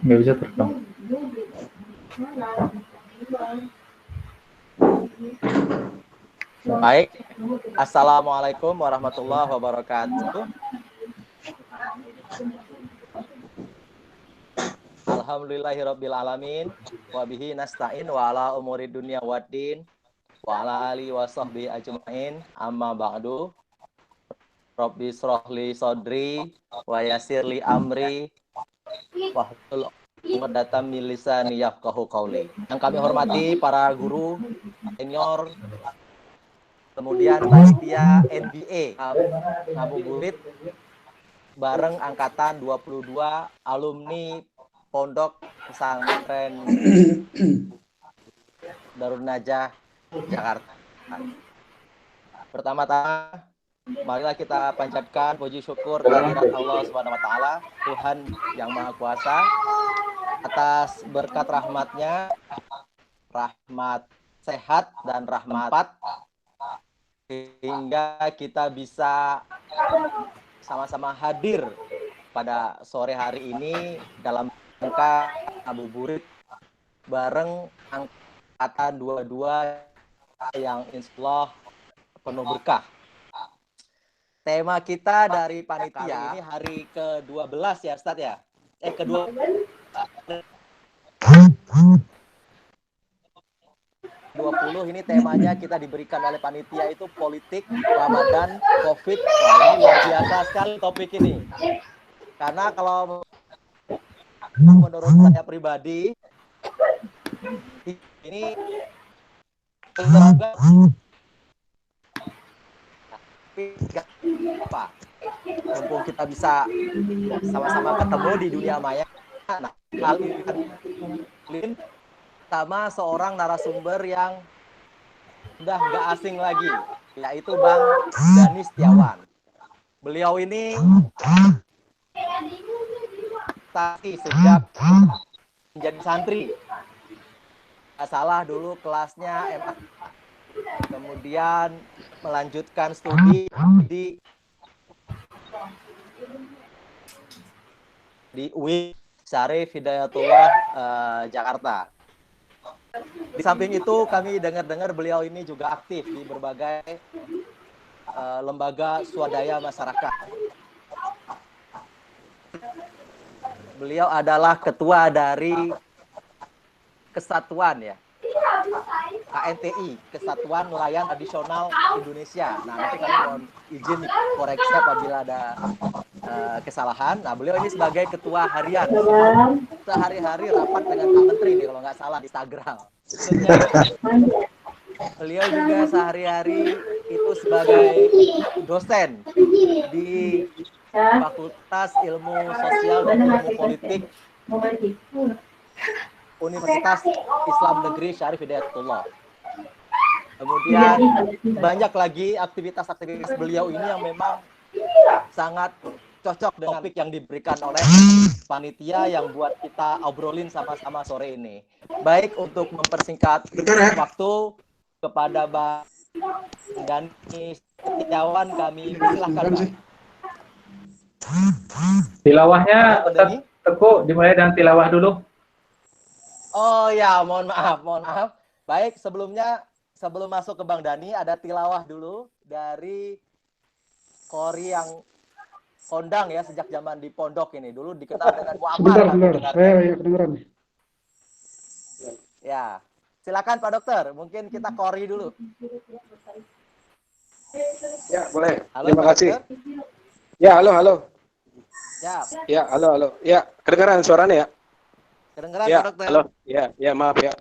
Nggak bisa terekam. Baik, Assalamualaikum warahmatullahi wabarakatuh. Alhamdulillahirrabbilalamin. Wabihi nasta'in wa ala umuri dunia waddin wa ala alihi wa sahbihi ajma'in amma ba'du. Rabbi srohli sodri wa yasirli amri wahlul 'uqdatam min lisani yafqahu qauli. Yang kami hormati para guru, senior, kemudian panitia NBA ngabuburit bareng angkatan 22 alumni Pondok Pesantren Darun Najah Jakarta. Pertama-tama marilah kita panjatkan puji syukur kehadirat Allah Subhanahu wa taala, Tuhan yang Maha Kuasa, atas berkat rahmatnya, rahmat sehat dan rahmat sehingga kita bisa sama-sama hadir pada sore hari ini dalam rangka ngabuburit bareng angkatan 22 yang insyaallah penuh berkah. Tema kita dari panitia ini hari ke-12 ya Ustadz ya? Ke-12 ini temanya kita diberikan oleh panitia itu politik, Ramadan, Covid. Wah, ini luar biasa sekali topik ini. Karena kalau menurut saya pribadi ini apa? Mumpung kita bisa sama-sama ketemu di dunia maya. Nah, kali ini sama seorang narasumber yang sudah nggak asing lagi, yaitu Bang Dhani Setiawan. Beliau ini sejak menjadi santri. Nggak salah dulu kelasnya MA, kemudian melanjutkan studi di UI Syarif Hidayatullah Jakarta. Di samping itu kami dengar-dengar beliau ini juga aktif di berbagai lembaga swadaya masyarakat. Beliau adalah ketua dari Kesatuan ya, KNTI, Kesatuan Nelayan Tradisional Indonesia. Nah, nanti kami mohon izin koreksi apabila ada kesalahan. Nah, beliau ini sebagai ketua harian, sehari-hari rapat dengan Pak Menteri nih kalau nggak salah di Instagram. Beliau juga sehari-hari itu sebagai dosen di Fakultas Ilmu Sosial dan Ilmu Politik Universitas Islam Negeri Syarif Hidayatullah. Kemudian banyak lagi aktivitas-aktivitas beliau ini yang memang sangat cocok dengan topik yang diberikan oleh panitia yang buat kita obrolin sama-sama sore ini. Baik, untuk mempersingkat waktu kepada Bang Dhani Setiawan, kami persilahkan Bang. Tilawahnya Ustaz Teguh dimulai dengan tilawah dulu. Oh ya, mohon maaf. Baik, sebelum masuk ke Bang Dhani, ada tilawah dulu dari Qori yang kondang ya sejak zaman di pondok ini. Dulu dikenal dengan Muammar. Sebentar. Saya kedengeran nih. Ya, silakan Pak Dokter. Mungkin kita Qori dulu. Ya, boleh. Halo, Terima Pak kasih. Dokter. Ya, halo. Siap. Ya, halo. Ya, kedengeran suaranya ya? Kedengeran Ya, Pak Dokter. halo. Ya, maaf ya.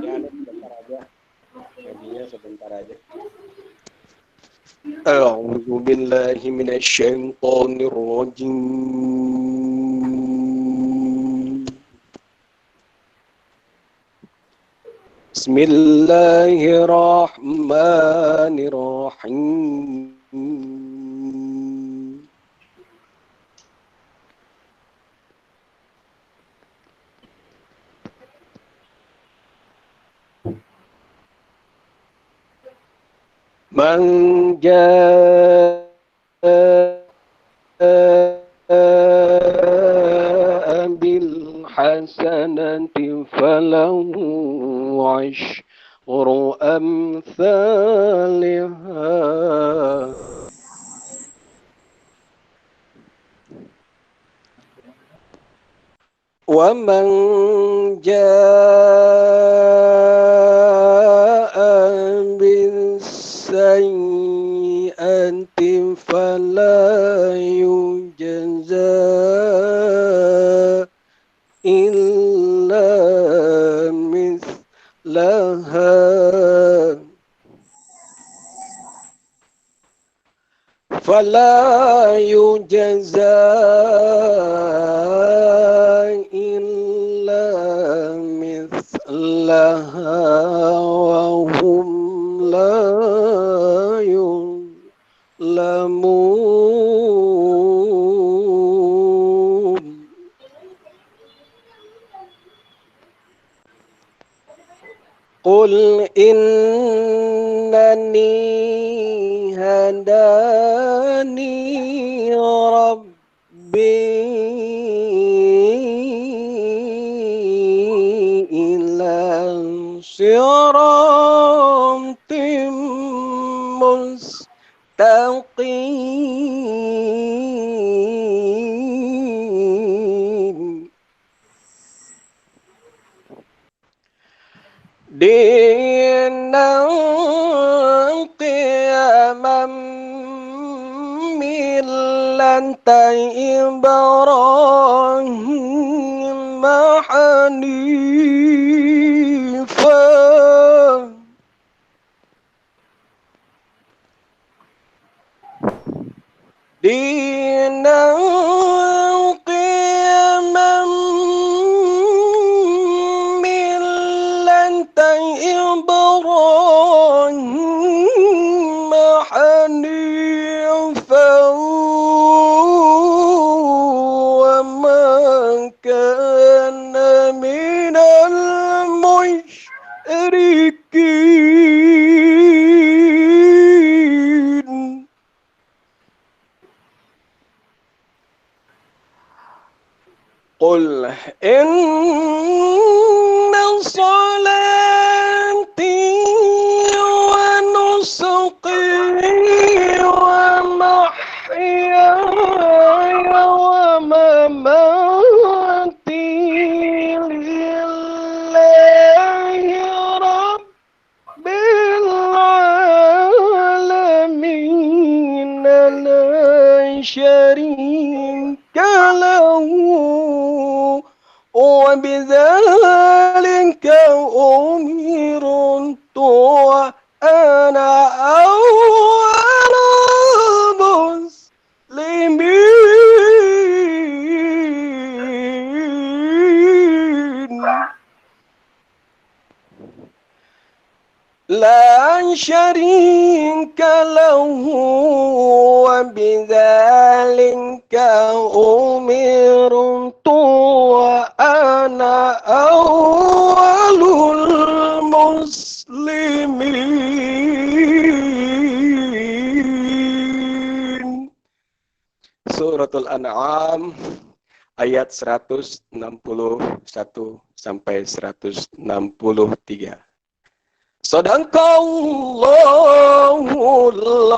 Ya, sebentar aja. Jadinya sebentar aja. A'udzu billahi minasyaitonir rajim. Bismillahirrahmanirrahim. man jaa bil hasanati falahu ashru amsalha wa man jaa bis sayyi'ati fala yujza illa mithlaha fala yujza illa mithlaha wa hum la yuzlamun. Qul innani hadani rabbi ila siratim mustaqim. Dinan qiyaman millata Ibrahim hanifa dinan qiyaman millata Ibrahim hanifa wa ma kana minal musyrikin. Qul inna salati wa nusuki wa mahyaya wa mamati lillahi rabbil alamin la syarika lahu wa bidzalika umirtu wa ana awwalul muslimin. La syarika lahu wa bidzalika umirtu wa ana awwalul muslimin. Suratul An'am ayat 161 sampai 163. Sadaqallahul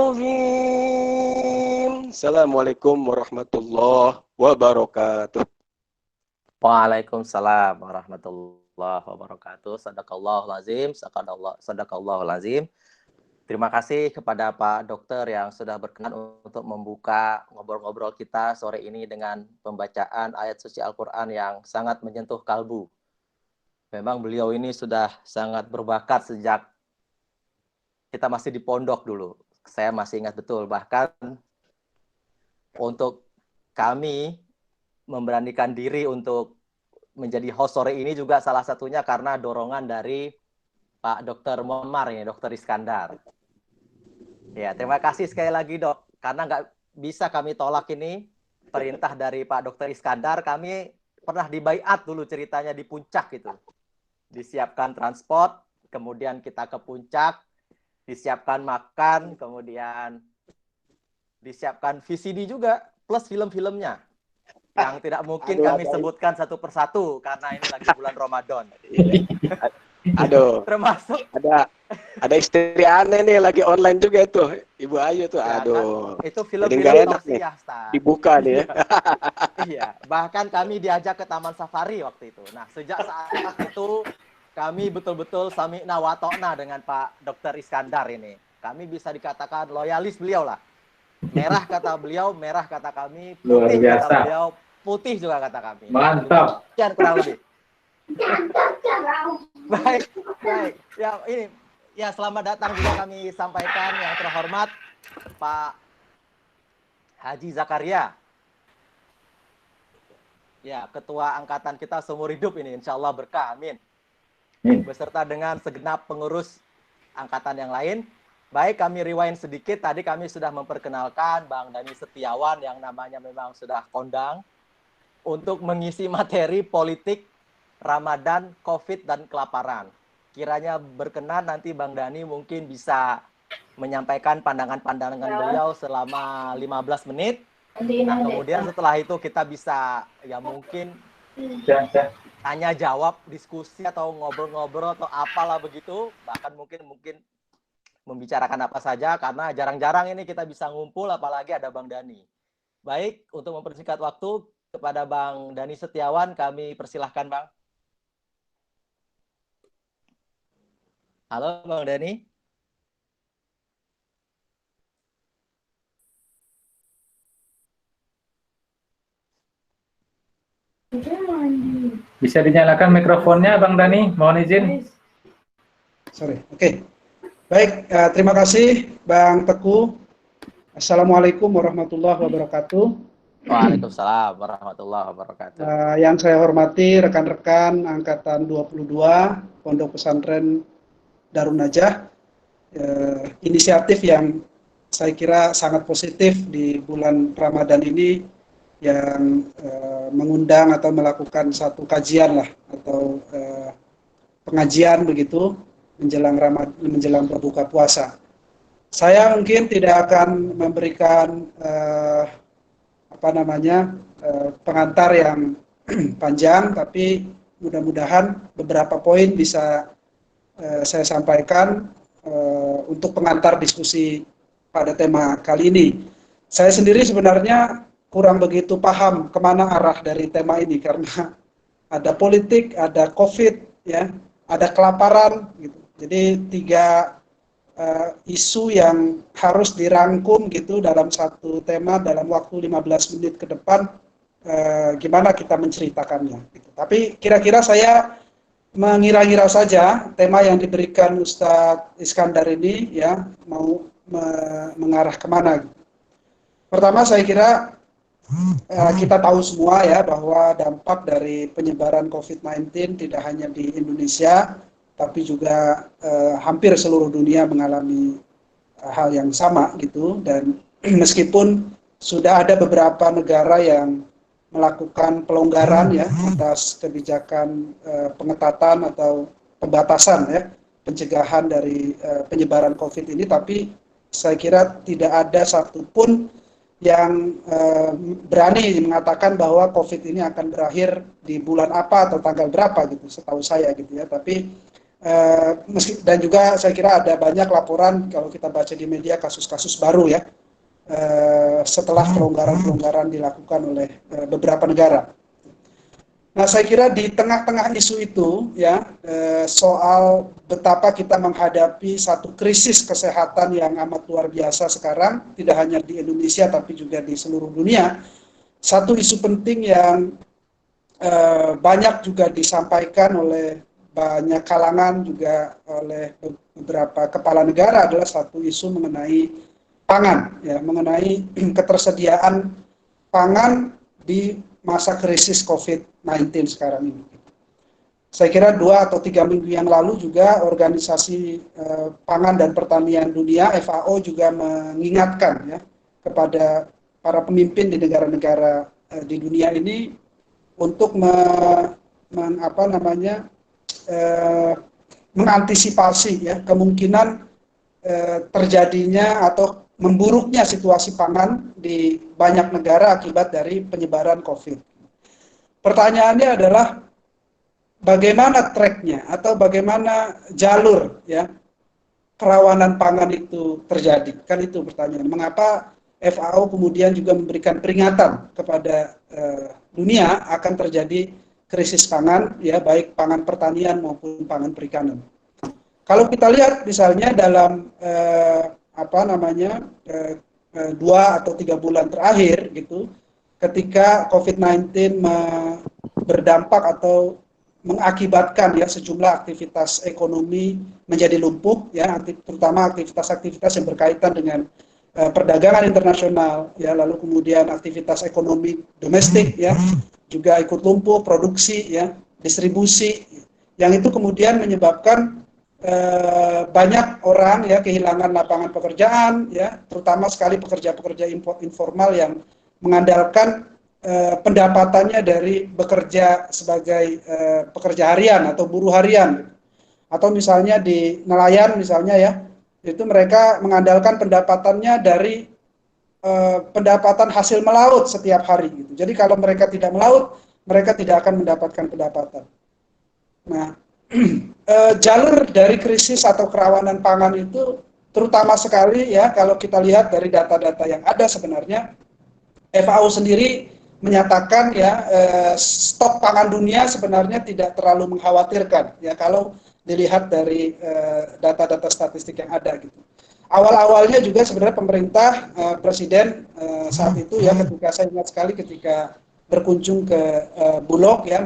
azim. Assalamualaikum warahmatullahi wabarakatuh. Waalaikumsalam warahmatullahi wabarakatuh. Sadaqallahul azim, sadaqallahul azim. Terima kasih kepada Pak Dokter yang sudah berkenan untuk membuka ngobrol-ngobrol kita sore ini dengan pembacaan ayat suci Al-Quran yang sangat menyentuh kalbu. Memang beliau ini sudah sangat berbakat sejak kita masih di pondok dulu. Saya masih ingat betul. Bahkan untuk kami memberanikan diri untuk menjadi host sore ini juga salah satunya karena dorongan dari Pak Dr. Momar, ya, Dr. Iskandar. Ya, terima kasih sekali lagi, Dok. Karena nggak bisa kami tolak ini perintah dari Pak Dr. Iskandar. Kami pernah dibaiat dulu ceritanya di puncak gitu. Disiapkan transport, kemudian kita ke puncak, disiapkan makan, kemudian disiapkan VCD juga, plus film-filmnya. Yang tidak mungkin Aduh, kami ada- sebutkan satu persatu, karena ini lagi bulan Ramadan. Aduh, Termasuk, ada istri aneh nih lagi online juga tuh, Ibu Ayu tuh. ya kan, Aduh, itu jadi film-film nggak enak nih tausiah, Ustaz. dibuka nih ya. Iya, bahkan kami diajak ke Taman Safari waktu itu. Nah, sejak saat itu kami betul-betul sami'na wa ta'na dengan Pak Dr. Iskandar ini. Kami bisa dikatakan loyalis beliau lah. Merah kata beliau, merah kata kami, Luar putih kata biasa. beliau, putih juga kata kami. Mantap. Sekian kurang lebih. Baik, baik. Ya, ini ya selamat datang juga kami sampaikan yang terhormat Pak Haji Zakaria. Ya, ketua angkatan kita seumur hidup ini, insya Allah berkah, amin. Beserta dengan segenap pengurus angkatan yang lain. Baik, kami rewind sedikit. Tadi kami sudah memperkenalkan Bang Dhani Setiawan yang namanya memang sudah kondang untuk mengisi materi politik Ramadan, COVID, dan kelaparan. Kiranya berkenan nanti Bang Dhani mungkin bisa menyampaikan pandangan-pandangan beliau selama 15 menit. Nah, kemudian setelah itu kita bisa ya mungkin tanya jawab, diskusi atau ngobrol-ngobrol atau apalah begitu, bahkan mungkin membicarakan apa saja karena jarang-jarang ini kita bisa ngumpul apalagi ada Bang Dhani. Baik, untuk mempersingkat waktu kepada Bang Dhani Setiawan kami persilahkan, Bang. Halo Bang Dhani. Bisa dinyalakan mikrofonnya, Bang Dhani? Mohon izin. Sorry, oke. Baik, terima kasih Bang Teguh. Assalamualaikum warahmatullahi wabarakatuh. Waalaikumsalam warahmatullahi wabarakatuh. Yang saya hormati rekan-rekan Angkatan 22 Pondok Pesantren Darun Najah. Inisiatif yang saya kira sangat positif di bulan Ramadan ini yang mengundang atau melakukan satu kajian lah atau pengajian begitu menjelang berbuka puasa. Saya mungkin tidak akan memberikan pengantar yang panjang, tapi mudah-mudahan beberapa poin bisa saya sampaikan untuk pengantar diskusi pada tema kali ini. Saya sendiri sebenarnya kurang begitu paham kemana arah dari tema ini karena ada politik, ada COVID, ya, ada kelaparan, gitu. Jadi 3 isu yang harus dirangkum gitu dalam satu tema dalam waktu 15 menit ke depan, gimana kita menceritakannya. Gitu. Tapi kira-kira saya mengira-ngira saja tema yang diberikan Ustadz Iskandar ini ya mau mengarah kemana. Gitu. Pertama saya kira kita tahu semua ya bahwa dampak dari penyebaran COVID-19 tidak hanya di Indonesia, tapi juga hampir seluruh dunia mengalami hal yang sama gitu. Dan meskipun sudah ada beberapa negara yang melakukan pelonggaran ya atas kebijakan pengetatan atau pembatasan ya pencegahan dari penyebaran COVID ini, tapi saya kira tidak ada satupun yang berani mengatakan bahwa COVID ini akan berakhir di bulan apa atau tanggal berapa gitu, setahu saya gitu ya. Tapi dan juga saya kira ada banyak laporan kalau kita baca di media kasus-kasus baru ya setelah pelonggaran-pelonggaran dilakukan oleh beberapa negara. Nah, saya kira di tengah-tengah isu itu ya soal betapa kita menghadapi satu krisis kesehatan yang amat luar biasa sekarang, tidak hanya di Indonesia tapi juga di seluruh dunia. Satu isu penting yang banyak juga disampaikan oleh banyak kalangan juga oleh beberapa kepala negara adalah satu isu mengenai pangan ya, mengenai ketersediaan pangan di masa krisis COVID-19 sekarang ini. Saya kira 2 atau 3 minggu yang lalu juga Organisasi Pangan dan Pertanian Dunia FAO juga mengingatkan ya kepada para pemimpin di negara-negara di dunia ini untuk mengantisipasi ya kemungkinan terjadinya atau memburuknya situasi pangan di banyak negara akibat dari penyebaran COVID. Pertanyaannya adalah bagaimana tracknya atau bagaimana jalur ya kerawanan pangan itu terjadi? Kan itu pertanyaan. Mengapa FAO kemudian juga memberikan peringatan kepada dunia akan terjadi krisis pangan, ya baik pangan pertanian maupun pangan perikanan. Kalau kita lihat misalnya dalam 2 atau 3 bulan terakhir gitu, ketika COVID-19 berdampak atau mengakibatkan ya sejumlah aktivitas ekonomi menjadi lumpuh ya, terutama aktivitas-aktivitas yang berkaitan dengan perdagangan internasional ya, lalu kemudian aktivitas ekonomi domestik ya juga ikut lumpuh, produksi ya, distribusi, yang itu kemudian menyebabkan banyak orang ya kehilangan lapangan pekerjaan ya, terutama sekali pekerja-pekerja informal yang mengandalkan pendapatannya dari bekerja sebagai pekerja harian atau buruh harian, atau misalnya di nelayan misalnya ya, itu mereka mengandalkan pendapatannya dari pendapatan hasil melaut setiap hari gitu. Jadi kalau mereka tidak melaut, mereka tidak akan mendapatkan pendapatan. Nah, jalur dari krisis atau kerawanan pangan itu terutama sekali ya kalau kita lihat dari data-data yang ada sebenarnya, FAO sendiri menyatakan ya stok pangan dunia sebenarnya tidak terlalu mengkhawatirkan ya kalau dilihat dari data-data statistik yang ada gitu. Awal-awalnya juga sebenarnya pemerintah presiden saat itu ya, ketika saya ingat sekali ketika berkunjung ke Bulog ya,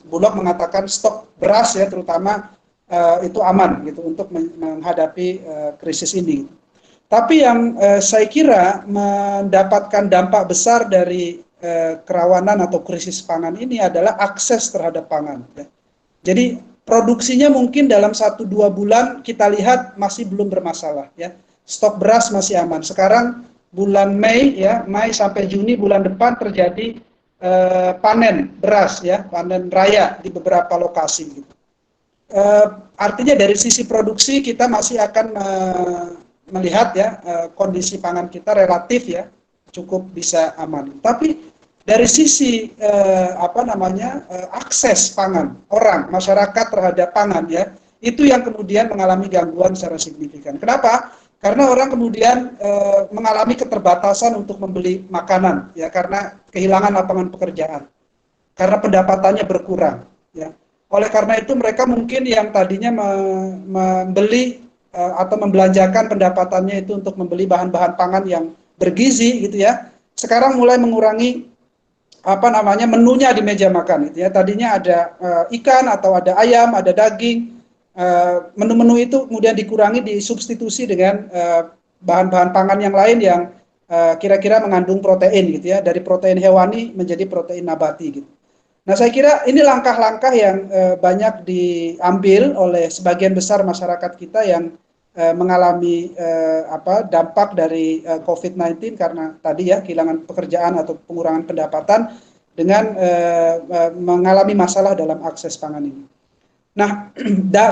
Bulog mengatakan stok beras ya terutama itu aman gitu untuk menghadapi krisis ini. Tapi yang saya kira mendapatkan dampak besar dari kerawanan atau krisis pangan ini adalah akses terhadap pangan ya. Jadi produksinya mungkin dalam 1-2 bulan kita lihat masih belum bermasalah ya. Stok beras masih aman. Sekarang bulan Mei ya, Mei sampai Juni bulan depan terjadi panen beras ya, panen raya di beberapa lokasi gitu. Artinya dari sisi produksi kita masih akan melihat ya kondisi pangan kita relatif ya cukup bisa aman. Tapi dari sisi akses pangan orang masyarakat terhadap pangan ya, itu yang kemudian mengalami gangguan secara signifikan. Kenapa? Karena orang kemudian mengalami keterbatasan untuk membeli makanan ya, karena kehilangan lapangan pekerjaan, karena pendapatannya berkurang ya. Oleh karena itu mereka mungkin yang tadinya membeli atau membelanjakan pendapatannya itu untuk membeli bahan-bahan pangan yang bergizi gitu ya, sekarang mulai mengurangi menunya di meja makan gitu ya. Tadinya ada ikan atau ada ayam, ada daging, menu-menu itu kemudian dikurangi, disubstitusi dengan bahan-bahan pangan yang lain yang kira-kira mengandung protein gitu ya, dari protein hewani menjadi protein nabati gitu. Nah, saya kira ini langkah-langkah yang banyak diambil oleh sebagian besar masyarakat kita yang mengalami dampak dari COVID-19 karena tadi ya kehilangan pekerjaan atau pengurangan pendapatan dengan mengalami masalah dalam akses pangan ini. Nah,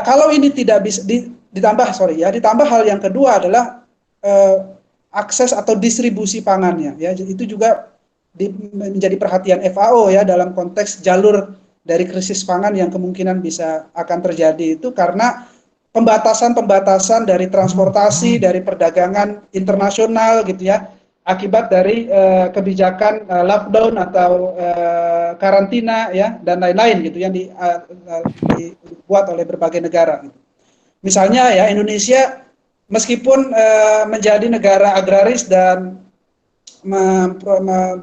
kalau ini tidak bisa ditambah hal yang kedua adalah akses atau distribusi pangannya ya, itu juga menjadi perhatian FAO ya dalam konteks jalur dari krisis pangan yang kemungkinan bisa akan terjadi itu karena pembatasan dari transportasi, dari perdagangan internasional gitu ya, akibat dari kebijakan lockdown atau karantina ya dan lain-lain gitu yang dibuat oleh berbagai negara gitu. Misalnya ya Indonesia meskipun menjadi negara agraris dan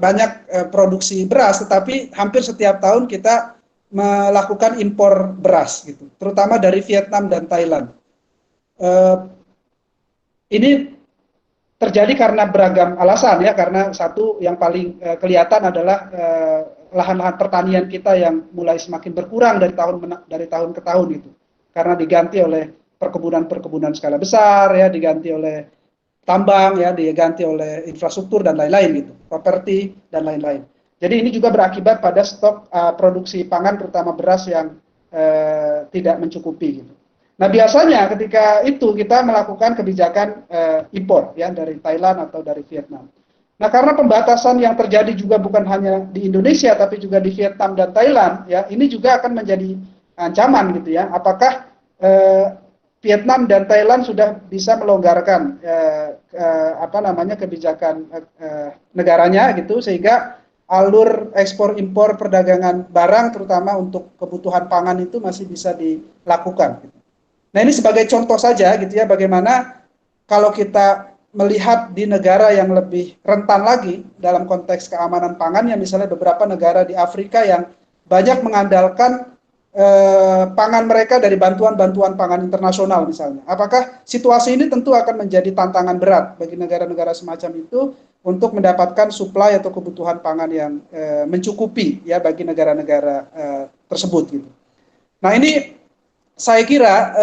banyak produksi beras, tetapi hampir setiap tahun kita melakukan impor beras gitu, terutama dari Vietnam dan Thailand. Ini terjadi karena beragam alasan ya, karena satu yang paling kelihatan adalah lahan-lahan pertanian kita yang mulai semakin berkurang dari tahun ke tahun itu, karena diganti oleh perkebunan skala besar ya, diganti oleh tambang ya, diganti oleh infrastruktur dan lain-lain gitu, properti dan lain-lain. Jadi ini juga berakibat pada stok produksi pangan terutama beras yang tidak mencukupi gitu. Nah, biasanya ketika itu kita melakukan kebijakan impor ya dari Thailand atau dari Vietnam. Nah, karena pembatasan yang terjadi juga bukan hanya di Indonesia tapi juga di Vietnam dan Thailand ya, ini juga akan menjadi ancaman gitu ya. Apakah Vietnam dan Thailand sudah bisa melonggarkan kebijakan negaranya gitu, sehingga alur ekspor impor perdagangan barang terutama untuk kebutuhan pangan itu masih bisa dilakukan gitu. Nah, ini sebagai contoh saja gitu ya, bagaimana kalau kita melihat di negara yang lebih rentan lagi dalam konteks keamanan pangan, ya misalnya beberapa negara di Afrika yang banyak mengandalkan pangan mereka dari bantuan-bantuan pangan internasional misalnya. Apakah situasi ini tentu akan menjadi tantangan berat bagi negara-negara semacam itu untuk mendapatkan suplai atau kebutuhan pangan yang mencukupi ya bagi negara-negara tersebut gitu. Nah, ini saya kira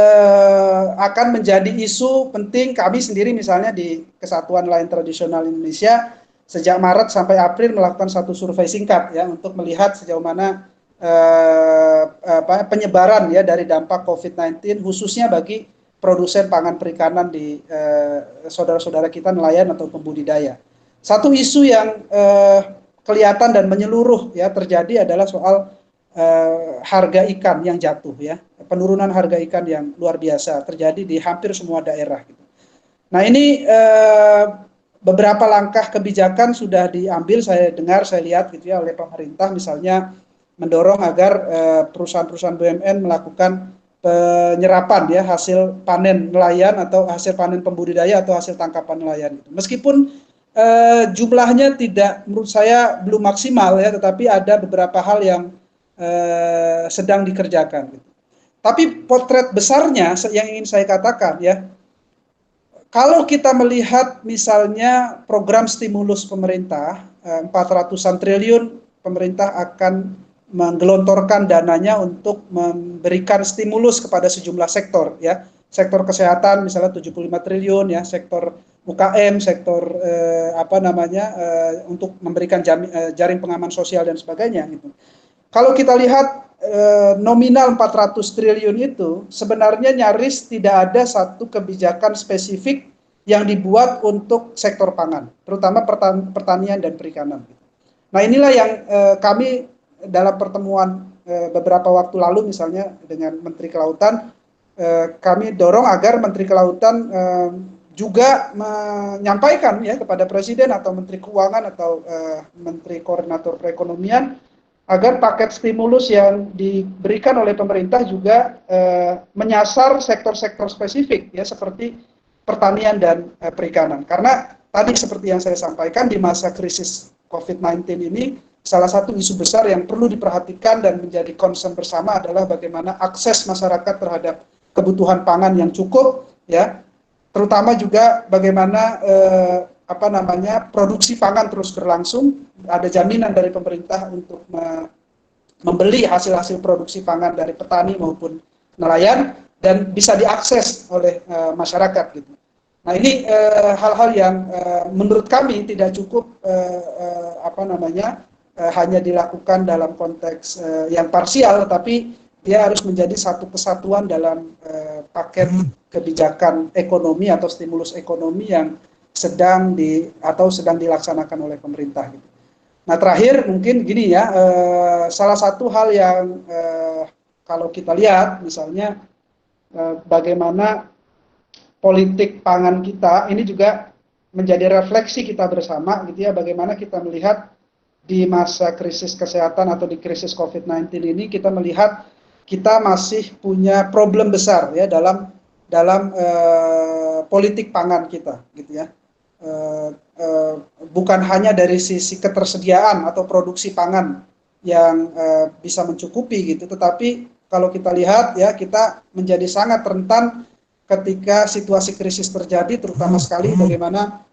akan menjadi isu penting. Kami sendiri misalnya di Kesatuan Nelayan Tradisional Indonesia sejak Maret sampai April melakukan satu survei singkat ya untuk melihat sejauh mana penyebaran ya dari dampak COVID-19 khususnya bagi produsen pangan perikanan di saudara-saudara kita nelayan atau pembudidaya. Satu isu yang kelihatan dan menyeluruh ya terjadi adalah soal harga ikan yang jatuh ya, penurunan harga ikan yang luar biasa terjadi di hampir semua daerah gitu. Nah, ini beberapa langkah kebijakan sudah diambil, saya dengar, saya lihat gitu ya oleh pemerintah, misalnya mendorong agar perusahaan-perusahaan BUMN melakukan penyerapan ya hasil panen nelayan atau hasil panen pembudidaya atau hasil tangkapan nelayan. Meskipun jumlahnya tidak, menurut saya belum maksimal ya, tetapi ada beberapa hal yang sedang dikerjakan. Tapi potret besarnya yang ingin saya katakan ya, kalau kita melihat misalnya program stimulus pemerintah 400-an triliun, pemerintah akan menggelontorkan dananya untuk memberikan stimulus kepada sejumlah sektor ya. Sektor kesehatan misalnya 75 triliun ya, sektor UKM, sektor untuk memberikan jaring pengaman sosial dan sebagainya gitu. Kalau kita lihat nominal 400 triliun itu sebenarnya nyaris tidak ada satu kebijakan spesifik yang dibuat untuk sektor pangan, terutama pertanian dan perikanan. Nah, inilah yang kami dalam pertemuan beberapa waktu lalu misalnya dengan Menteri Kelautan, kami dorong agar Menteri Kelautan juga menyampaikan ya kepada Presiden atau Menteri Keuangan atau Menteri Koordinator Perekonomian agar paket stimulus yang diberikan oleh pemerintah juga menyasar sektor-sektor spesifik ya seperti pertanian dan perikanan. Karena tadi seperti yang saya sampaikan, di masa krisis COVID-19 ini salah satu isu besar yang perlu diperhatikan dan menjadi concern bersama adalah bagaimana akses masyarakat terhadap kebutuhan pangan yang cukup ya, terutama juga bagaimana produksi pangan terus berlangsung, ada jaminan dari pemerintah untuk membeli hasil-hasil produksi pangan dari petani maupun nelayan dan bisa diakses oleh masyarakat gitu. Nah, ini hal-hal yang menurut kami tidak cukup hanya dilakukan dalam konteks yang parsial, tapi dia harus menjadi satu kesatuan dalam paket kebijakan ekonomi atau stimulus ekonomi yang sedang dilaksanakan oleh pemerintah. Gitu. Nah, terakhir mungkin gini ya, salah satu hal yang kalau kita lihat misalnya bagaimana politik pangan kita ini juga menjadi refleksi kita bersama gitu ya, bagaimana kita melihat di masa krisis kesehatan atau di krisis COVID-19 ini, kita melihat kita masih punya problem besar ya dalam politik pangan kita gitu ya. Bukan hanya dari sisi ketersediaan atau produksi pangan yang bisa mencukupi gitu, tetapi kalau kita lihat ya, kita menjadi sangat rentan ketika situasi krisis terjadi, terutama sekali bagaimana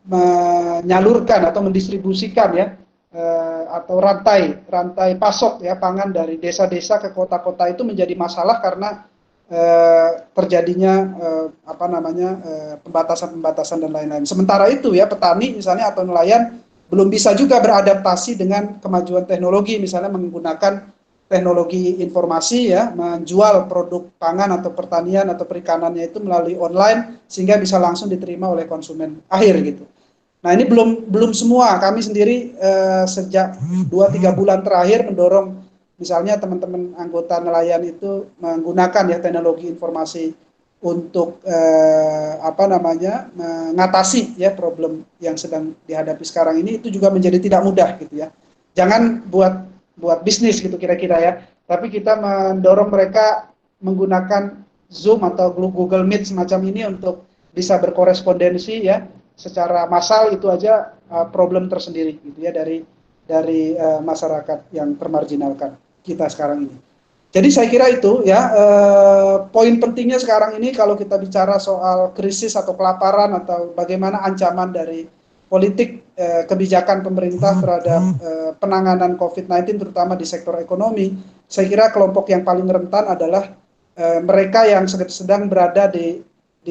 menyalurkan atau mendistribusikan ya atau rantai pasok ya pangan dari desa-desa ke kota-kota itu menjadi masalah karena terjadinya pembatasan dan lain-lain. Sementara itu ya, petani misalnya atau nelayan belum bisa juga beradaptasi dengan kemajuan teknologi, misalnya menggunakan teknologi informasi ya, menjual produk pangan atau pertanian atau perikanannya itu melalui online sehingga bisa langsung diterima oleh konsumen akhir gitu. Nah, ini belum semua. Kami sendiri sejak 2-3 bulan terakhir mendorong misalnya teman-teman anggota nelayan itu menggunakan ya teknologi informasi untuk mengatasi ya problem yang sedang dihadapi sekarang ini, itu juga menjadi tidak mudah gitu ya. Jangan buat bisnis gitu kira-kira ya, tapi kita mendorong mereka menggunakan Zoom atau Google Meet semacam ini untuk bisa berkorespondensi ya secara massal. Itu aja problem tersendiri gitu ya dari masyarakat yang termarginalkan kita sekarang ini. Jadi saya kira itu ya poin pentingnya sekarang ini kalau kita bicara soal krisis atau kelaparan atau bagaimana ancaman dari politik kebijakan pemerintah terhadap penanganan COVID-19 terutama di sektor ekonomi. Saya kira kelompok yang paling rentan adalah mereka yang sedang berada di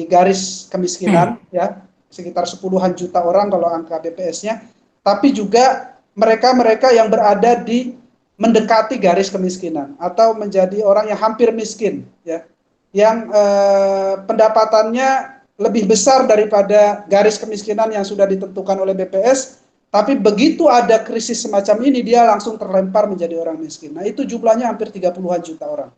garis kemiskinan ya, sekitar 10-an juta orang kalau angka BPS-nya, tapi juga mereka-mereka yang berada di mendekati garis kemiskinan atau menjadi orang yang hampir miskin ya, yang pendapatannya lebih besar daripada garis kemiskinan yang sudah ditentukan oleh BPS, tapi begitu ada krisis semacam ini dia langsung terlempar menjadi orang miskin. Nah, itu jumlahnya hampir 30-an juta orang.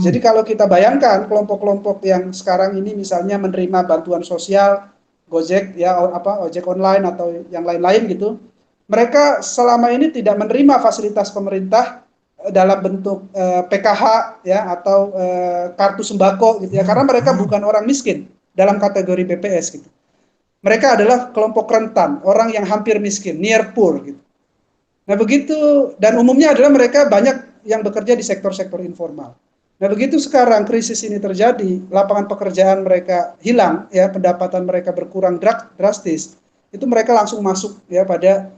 Jadi kalau kita bayangkan kelompok-kelompok yang sekarang ini misalnya menerima bantuan sosial, Gojek ya, ojek online atau yang lain-lain gitu, mereka selama ini tidak menerima fasilitas pemerintah dalam bentuk PKH ya atau kartu sembako gitu ya, karena mereka bukan orang miskin dalam kategori BPS gitu. Mereka adalah kelompok rentan, orang yang hampir miskin, near poor gitu. Nah, begitu, dan umumnya adalah mereka banyak yang bekerja di sektor-sektor informal. Nah, begitu sekarang krisis ini terjadi, lapangan pekerjaan mereka hilang ya, pendapatan mereka berkurang drastis, itu mereka langsung masuk ya pada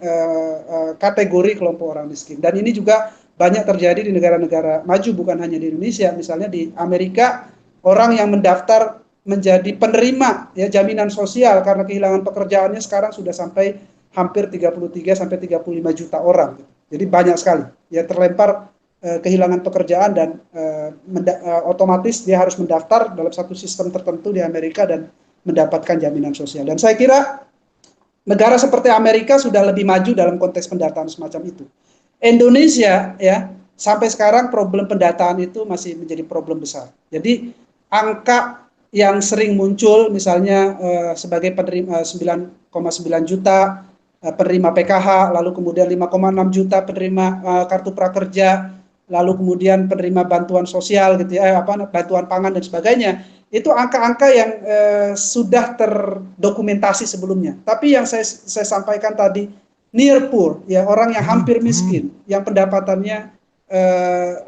kategori kelompok orang miskin. Dan ini juga banyak terjadi di negara-negara maju, bukan hanya di Indonesia. Misalnya di Amerika, orang yang mendaftar menjadi penerima ya jaminan sosial karena kehilangan pekerjaannya sekarang sudah sampai hampir 33-35 juta orang. Jadi banyak sekali ya terlempar kehilangan pekerjaan dan otomatis dia harus mendaftar dalam satu sistem tertentu di Amerika dan mendapatkan jaminan sosial. Dan saya kira negara seperti Amerika sudah lebih maju dalam konteks pendataan semacam itu. Indonesia ya sampai sekarang problem pendataan itu masih menjadi problem besar. Jadi angka yang sering muncul misalnya sebagai penerima 9,9 juta penerima PKH, lalu kemudian 5,6 juta penerima kartu prakerja, lalu kemudian penerima bantuan sosial gitu ya, bantuan pangan dan sebagainya. Itu angka-angka yang sudah terdokumentasi sebelumnya. Tapi yang saya sampaikan tadi, near poor, ya orang yang hampir miskin, yang pendapatannya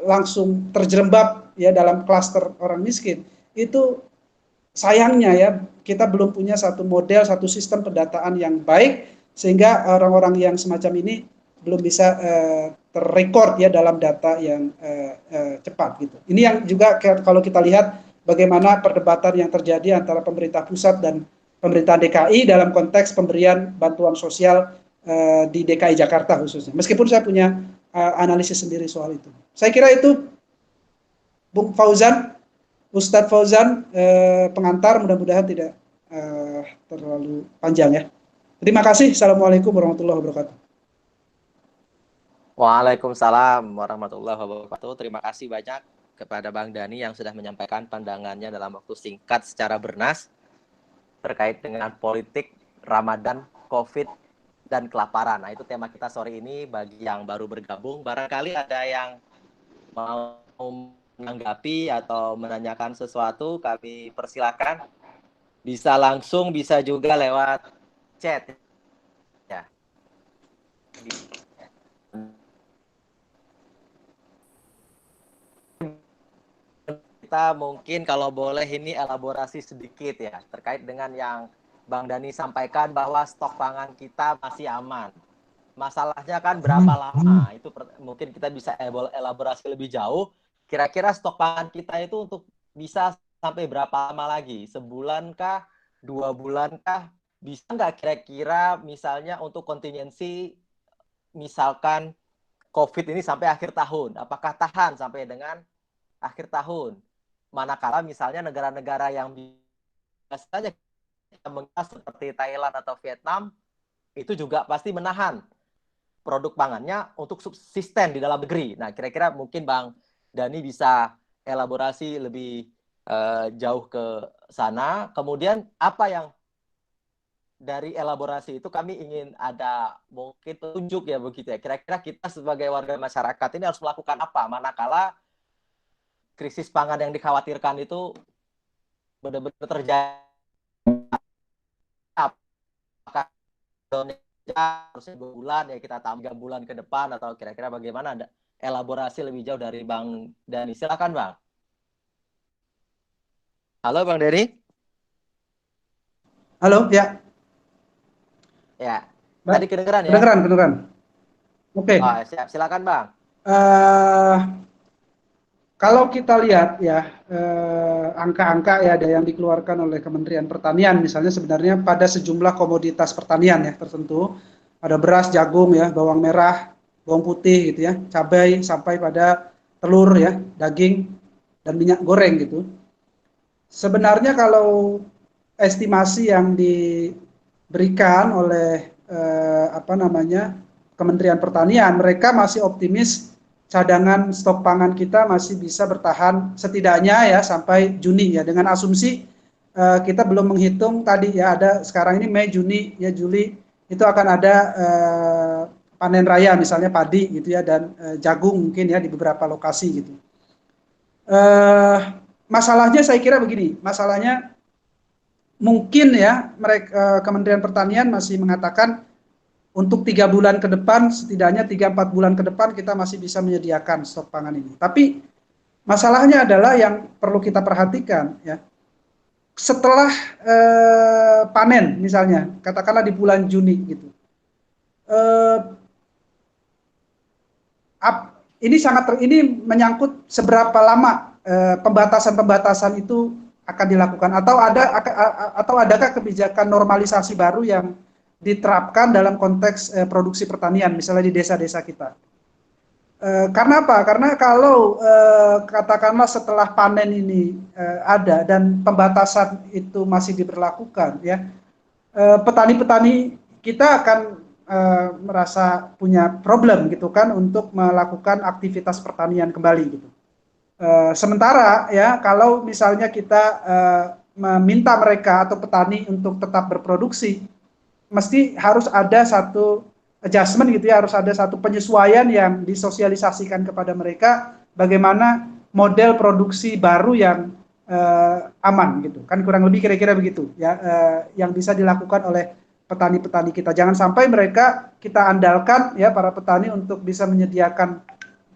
langsung terjerembab ya dalam klaster orang miskin, itu sayangnya ya kita belum punya satu model, satu sistem pendataan yang baik sehingga orang-orang yang semacam ini belum bisa terrekord ya dalam data yang cepat gitu. Ini yang juga kalau kita lihat bagaimana perdebatan yang terjadi antara pemerintah pusat dan pemerintah DKI dalam konteks pemberian bantuan sosial di DKI Jakarta khususnya. Meskipun saya punya analisis sendiri soal itu. Saya kira itu Bung Fauzan, Ustadz Fauzan, pengantar, mudah-mudahan tidak terlalu panjang ya. Terima kasih. Assalamualaikum warahmatullahi wabarakatuh. Waalaikumsalam warahmatullahi wabarakatuh. Terima kasih banyak kepada Bang Dhani yang sudah menyampaikan pandangannya dalam waktu singkat secara bernas terkait dengan politik, Ramadan, COVID, dan kelaparan. Nah, itu tema kita sore ini. Bagi yang baru bergabung, barangkali ada yang mau menanggapi atau menanyakan sesuatu, kami persilakan. Bisa langsung, bisa juga lewat chat. Ya. Kita mungkin kalau boleh ini elaborasi sedikit ya, terkait dengan yang Bang Dhani sampaikan bahwa stok pangan kita masih aman. Masalahnya kan berapa lama? Itu mungkin kita bisa elaborasi lebih jauh. Kira-kira stok pangan kita itu untuk bisa sampai berapa lama lagi? Sebulan kah? 2 bulan kah? Bisa nggak kira-kira misalnya untuk kontingensi, misalkan COVID ini sampai akhir tahun. Apakah tahan sampai dengan akhir tahun? Manakala misalnya negara-negara yang biasanya kita mengenal seperti Thailand atau Vietnam, itu juga pasti menahan produk pangannya untuk subsisten di dalam negeri. Nah, kira-kira mungkin Bang Dani bisa elaborasi lebih jauh ke sana. Kemudian apa yang dari elaborasi itu kami ingin ada mungkin petunjuk ya begitu ya. Kira-kira kita sebagai warga masyarakat ini harus melakukan apa manakala krisis pangan yang dikhawatirkan itu benar-benar terjadi. Apakah harusnya 2 bulan ya kita tambah 3 bulan ke depan atau kira-kira bagaimana? Ada elaborasi lebih jauh dari Bang Dani. Silakan Bang. Halo Bang Dani. Halo, ya. Ya. Baik. Tadi kedengeran ya? Kedengeran. Oke. Oh, silakan Bang. Kalau kita lihat ya angka-angka ya ada yang dikeluarkan oleh Kementerian Pertanian misalnya sebenarnya pada sejumlah komoditas pertanian ya tertentu ada beras, jagung ya, bawang merah, bawang putih gitu ya, cabai sampai pada telur ya, daging dan minyak goreng gitu. Sebenarnya kalau estimasi yang diberikan oleh Kementerian Pertanian, mereka masih optimis cadangan stok pangan kita masih bisa bertahan setidaknya ya sampai Juni ya dengan asumsi kita belum menghitung tadi ya ada sekarang ini Mei, Juni ya Juli itu akan ada panen raya misalnya padi gitu ya dan jagung mungkin ya di beberapa lokasi gitu. Masalahnya saya kira begini, masalahnya mungkin ya mereka Kementerian Pertanian masih mengatakan untuk 3 bulan ke depan, setidaknya 3-4 bulan ke depan kita masih bisa menyediakan stok pangan ini. Tapi masalahnya adalah yang perlu kita perhatikan ya. Setelah panen misalnya, katakanlah di bulan Juni gitu. Ini menyangkut seberapa lama pembatasan-pembatasan itu akan dilakukan atau adakah kebijakan normalisasi baru yang diterapkan dalam konteks produksi pertanian, misalnya di desa-desa kita. Karena apa? Karena kalau katakanlah setelah panen ini ada dan pembatasan itu masih diberlakukan, ya petani-petani kita akan merasa punya problem gitu kan untuk melakukan aktivitas pertanian kembali gitu. Sementara ya kalau misalnya kita meminta mereka atau petani untuk tetap berproduksi, mesti harus ada satu adjustment gitu ya, harus ada satu penyesuaian yang disosialisasikan kepada mereka bagaimana model produksi baru yang aman gitu. Kan kurang lebih kira-kira begitu ya yang bisa dilakukan oleh petani-petani kita. Jangan sampai mereka kita andalkan ya para petani untuk bisa menyediakan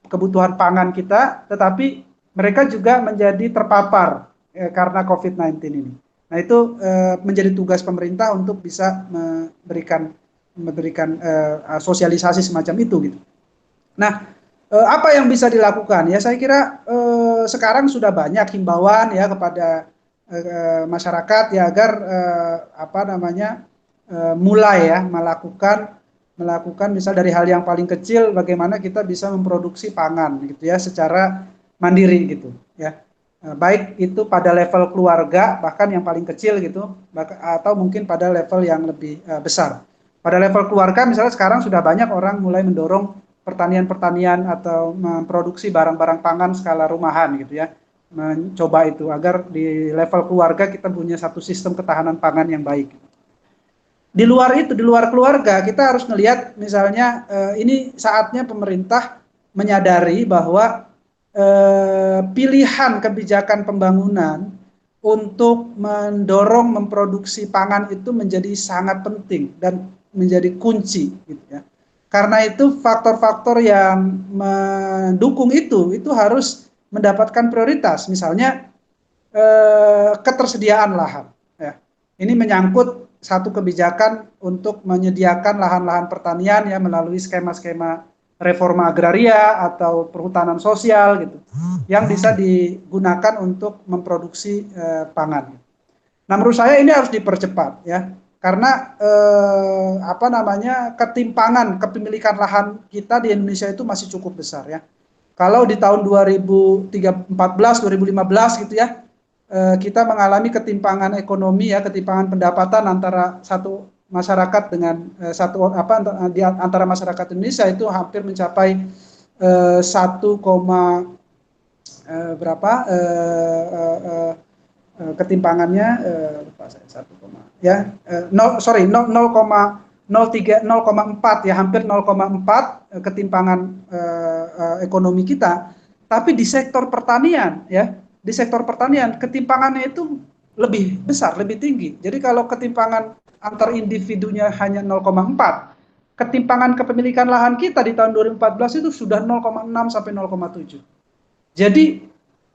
kebutuhan pangan kita, tetapi mereka juga menjadi terpapar karena COVID-19 ini. Nah itu menjadi tugas pemerintah untuk bisa memberikan sosialisasi semacam itu gitu. Nah apa yang bisa dilakukan ya saya kira sekarang sudah banyak himbauan ya kepada masyarakat ya agar mulai ya melakukan misal dari hal yang paling kecil bagaimana kita bisa memproduksi pangan gitu ya secara mandiri gitu ya. Baik itu pada level keluarga bahkan yang paling kecil gitu atau mungkin pada level yang lebih besar. Pada level keluarga misalnya sekarang sudah banyak orang mulai mendorong pertanian-pertanian atau memproduksi barang-barang pangan skala rumahan gitu ya. Mencoba itu agar di level keluarga kita punya satu sistem ketahanan pangan yang baik. Di luar itu, di luar keluarga kita harus melihat misalnya ini saatnya pemerintah menyadari bahwa pilihan kebijakan pembangunan untuk mendorong memproduksi pangan itu menjadi sangat penting dan menjadi kunci gitu ya. Karena itu faktor-faktor yang mendukung itu harus mendapatkan prioritas. Misalnya ketersediaan lahan ya. Ini menyangkut satu kebijakan untuk menyediakan lahan-lahan pertanian ya melalui skema-skema reforma agraria atau perhutanan sosial gitu yang bisa digunakan untuk memproduksi pangan. Nah menurut saya ini harus dipercepat ya karena apa namanya, ketimpangan kepemilikan lahan kita di Indonesia itu masih cukup besar ya. Kalau di tahun 2014, 2015 gitu ya, kita mengalami ketimpangan ekonomi ya, ketimpangan pendapatan antara satu masyarakat dengan antara masyarakat Indonesia itu hampir mencapai 1, berapa ketimpangannya, lupa saya, 1, ya, 0,4 ya, hampir 0,4 ketimpangan ekonomi kita. Tapi di sektor pertanian ya, di sektor pertanian ketimpangannya itu lebih besar, lebih tinggi. Jadi kalau ketimpangan antar individunya hanya 0,4, ketimpangan kepemilikan lahan kita di tahun 2014 itu sudah 0,6 sampai 0,7. Jadi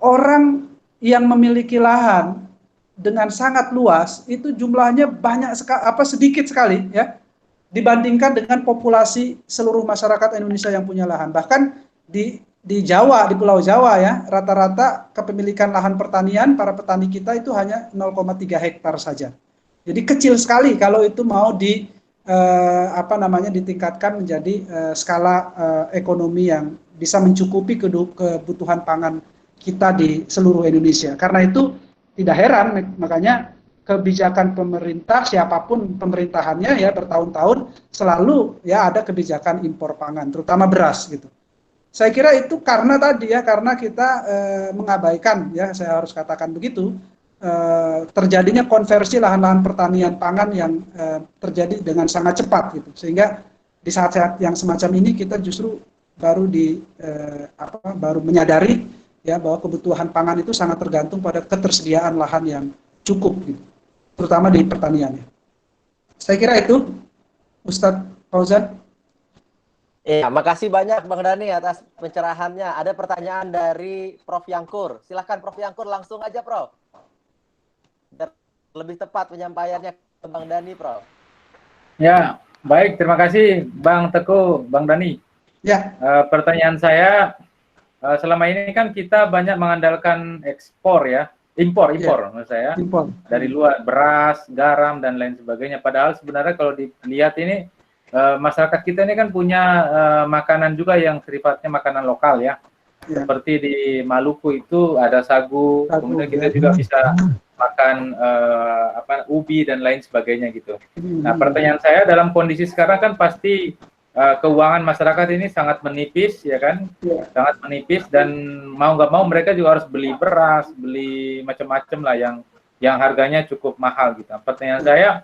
orang yang memiliki lahan dengan sangat luas itu jumlahnya sedikit sekali ya, dibandingkan dengan populasi seluruh masyarakat Indonesia yang punya lahan. Bahkan di Jawa, di Pulau Jawa ya, rata-rata kepemilikan lahan pertanian para petani kita itu hanya 0,3 hektar saja. Jadi kecil sekali kalau itu mau ditingkatkan menjadi skala ekonomi yang bisa mencukupi kebutuhan pangan kita di seluruh Indonesia. Karena itu tidak heran, makanya kebijakan pemerintah, siapapun pemerintahannya ya, bertahun-tahun selalu ya ada kebijakan impor pangan, terutama beras gitu. Saya kira itu karena tadi ya, karena kita mengabaikan ya, saya harus katakan begitu, terjadinya konversi lahan-lahan pertanian pangan yang terjadi dengan sangat cepat gitu, sehingga di saat-saat yang semacam ini kita justru baru menyadari ya bahwa kebutuhan pangan itu sangat tergantung pada ketersediaan lahan yang cukup gitu, terutama di pertanian. Saya kira itu, Ustadz Fauzan. Iya, makasih banyak Bang Dhani atas pencerahannya. Ada pertanyaan dari Prof. Yangkur. Silahkan Prof. Yangkur, langsung aja Prof. Lebih tepat penyampaiannya ke Bang Dhani, Prof. Ya, baik. Terima kasih Bang Teguh, Bang Dhani. Ya. Pertanyaan saya, selama ini kan kita banyak mengandalkan ekspor ya, impor menurut saya, dari luar, beras, garam dan lain sebagainya. Padahal sebenarnya kalau dilihat ini masyarakat kita ini kan punya makanan juga yang sifatnya makanan lokal ya. Seperti di Maluku itu ada sagu, kemudian kita juga bisa makan ubi dan lain sebagainya gitu. Nah, pertanyaan saya, dalam kondisi sekarang kan pasti keuangan masyarakat ini sangat menipis ya kan, sangat menipis, dan mau nggak mau mereka juga harus beli beras, beli macam-macam lah yang harganya cukup mahal gitu. Pertanyaan saya,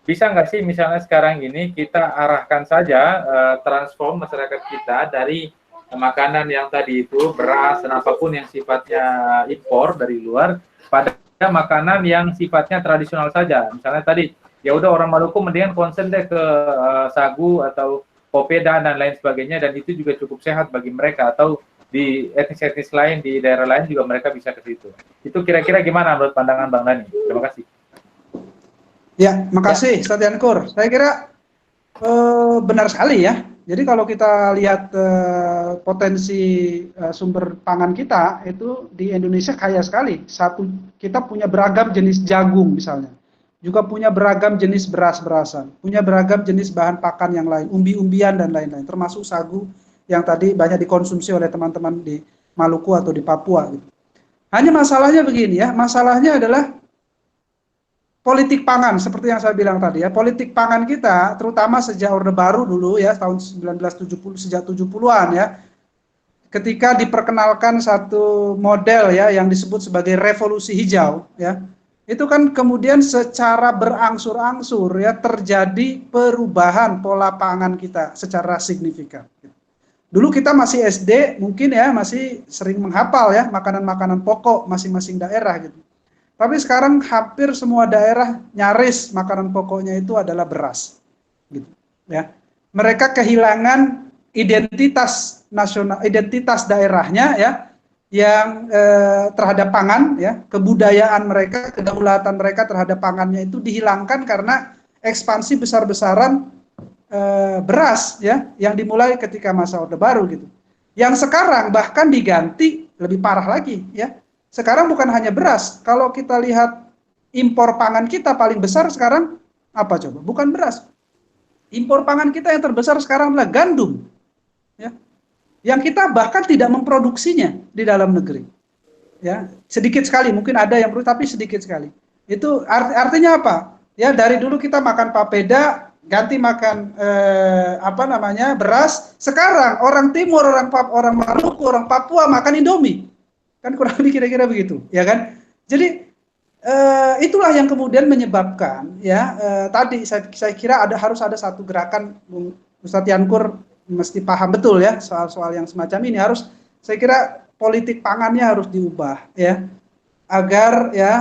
bisa nggak sih misalnya sekarang ini kita arahkan saja transform masyarakat kita dari makanan yang tadi itu beras dan apapun yang sifatnya impor dari luar pada makanan yang sifatnya tradisional saja. Misalnya tadi ya udah orang Maluku mendingan konsen deh ke sagu atau popeda dan lain sebagainya, dan itu juga cukup sehat bagi mereka, atau di etnis-etnis lain di daerah lain juga mereka bisa ke situ. Itu kira-kira gimana menurut pandangan Bang Dhani? Terima kasih. Ya, makasih Ustaz Yangkur. Saya kira benar sekali ya. Jadi kalau kita lihat potensi sumber pangan kita itu di Indonesia kaya sekali. Kita punya beragam jenis jagung misalnya, juga punya beragam jenis beras-berasan, punya beragam jenis bahan pakan yang lain, umbi-umbian dan lain-lain, termasuk sagu yang tadi banyak dikonsumsi oleh teman-teman di Maluku atau di Papua gitu. Hanya masalahnya begini ya, masalahnya adalah politik pangan, seperti yang saya bilang tadi ya, politik pangan kita, terutama sejak Orde Baru dulu ya, tahun 1970, sejak 70-an ya, ketika diperkenalkan satu model ya, yang disebut sebagai revolusi hijau ya, itu kan kemudian secara berangsur-angsur ya, terjadi perubahan pola pangan kita secara signifikan. Dulu kita masih SD, mungkin ya, masih sering menghafal ya, makanan-makanan pokok masing-masing daerah gitu. Tapi sekarang hampir semua daerah nyaris makanan pokoknya itu adalah beras, gitu. Ya, mereka kehilangan identitas nasional, identitas daerahnya ya, yang terhadap pangan, ya, kebudayaan mereka, kedaulatan mereka terhadap pangannya itu dihilangkan karena ekspansi besar-besaran beras, ya, yang dimulai ketika masa Orde Baru gitu. Yang sekarang bahkan diganti lebih parah lagi, ya. Sekarang bukan hanya beras, kalau kita lihat impor pangan kita paling besar sekarang Apa coba? Bukan beras. Impor pangan kita yang terbesar sekarang adalah gandum. Ya. Yang kita bahkan tidak memproduksinya di dalam negeri. Ya, sedikit sekali, mungkin ada yang perlu, tapi sedikit sekali. Itu artinya apa? Ya, dari dulu kita makan papeda, ganti makan beras. Sekarang orang Timur, orang Maluku, orang Papua makan Indomie. Kan kurang lebih kira-kira begitu, ya kan? Jadi itulah yang kemudian menyebabkan ya tadi saya kira harus ada satu gerakan, Ustadz Yankur mesti paham betul ya soal-soal yang semacam ini. Harus, saya kira politik pangannya harus diubah ya, agar ya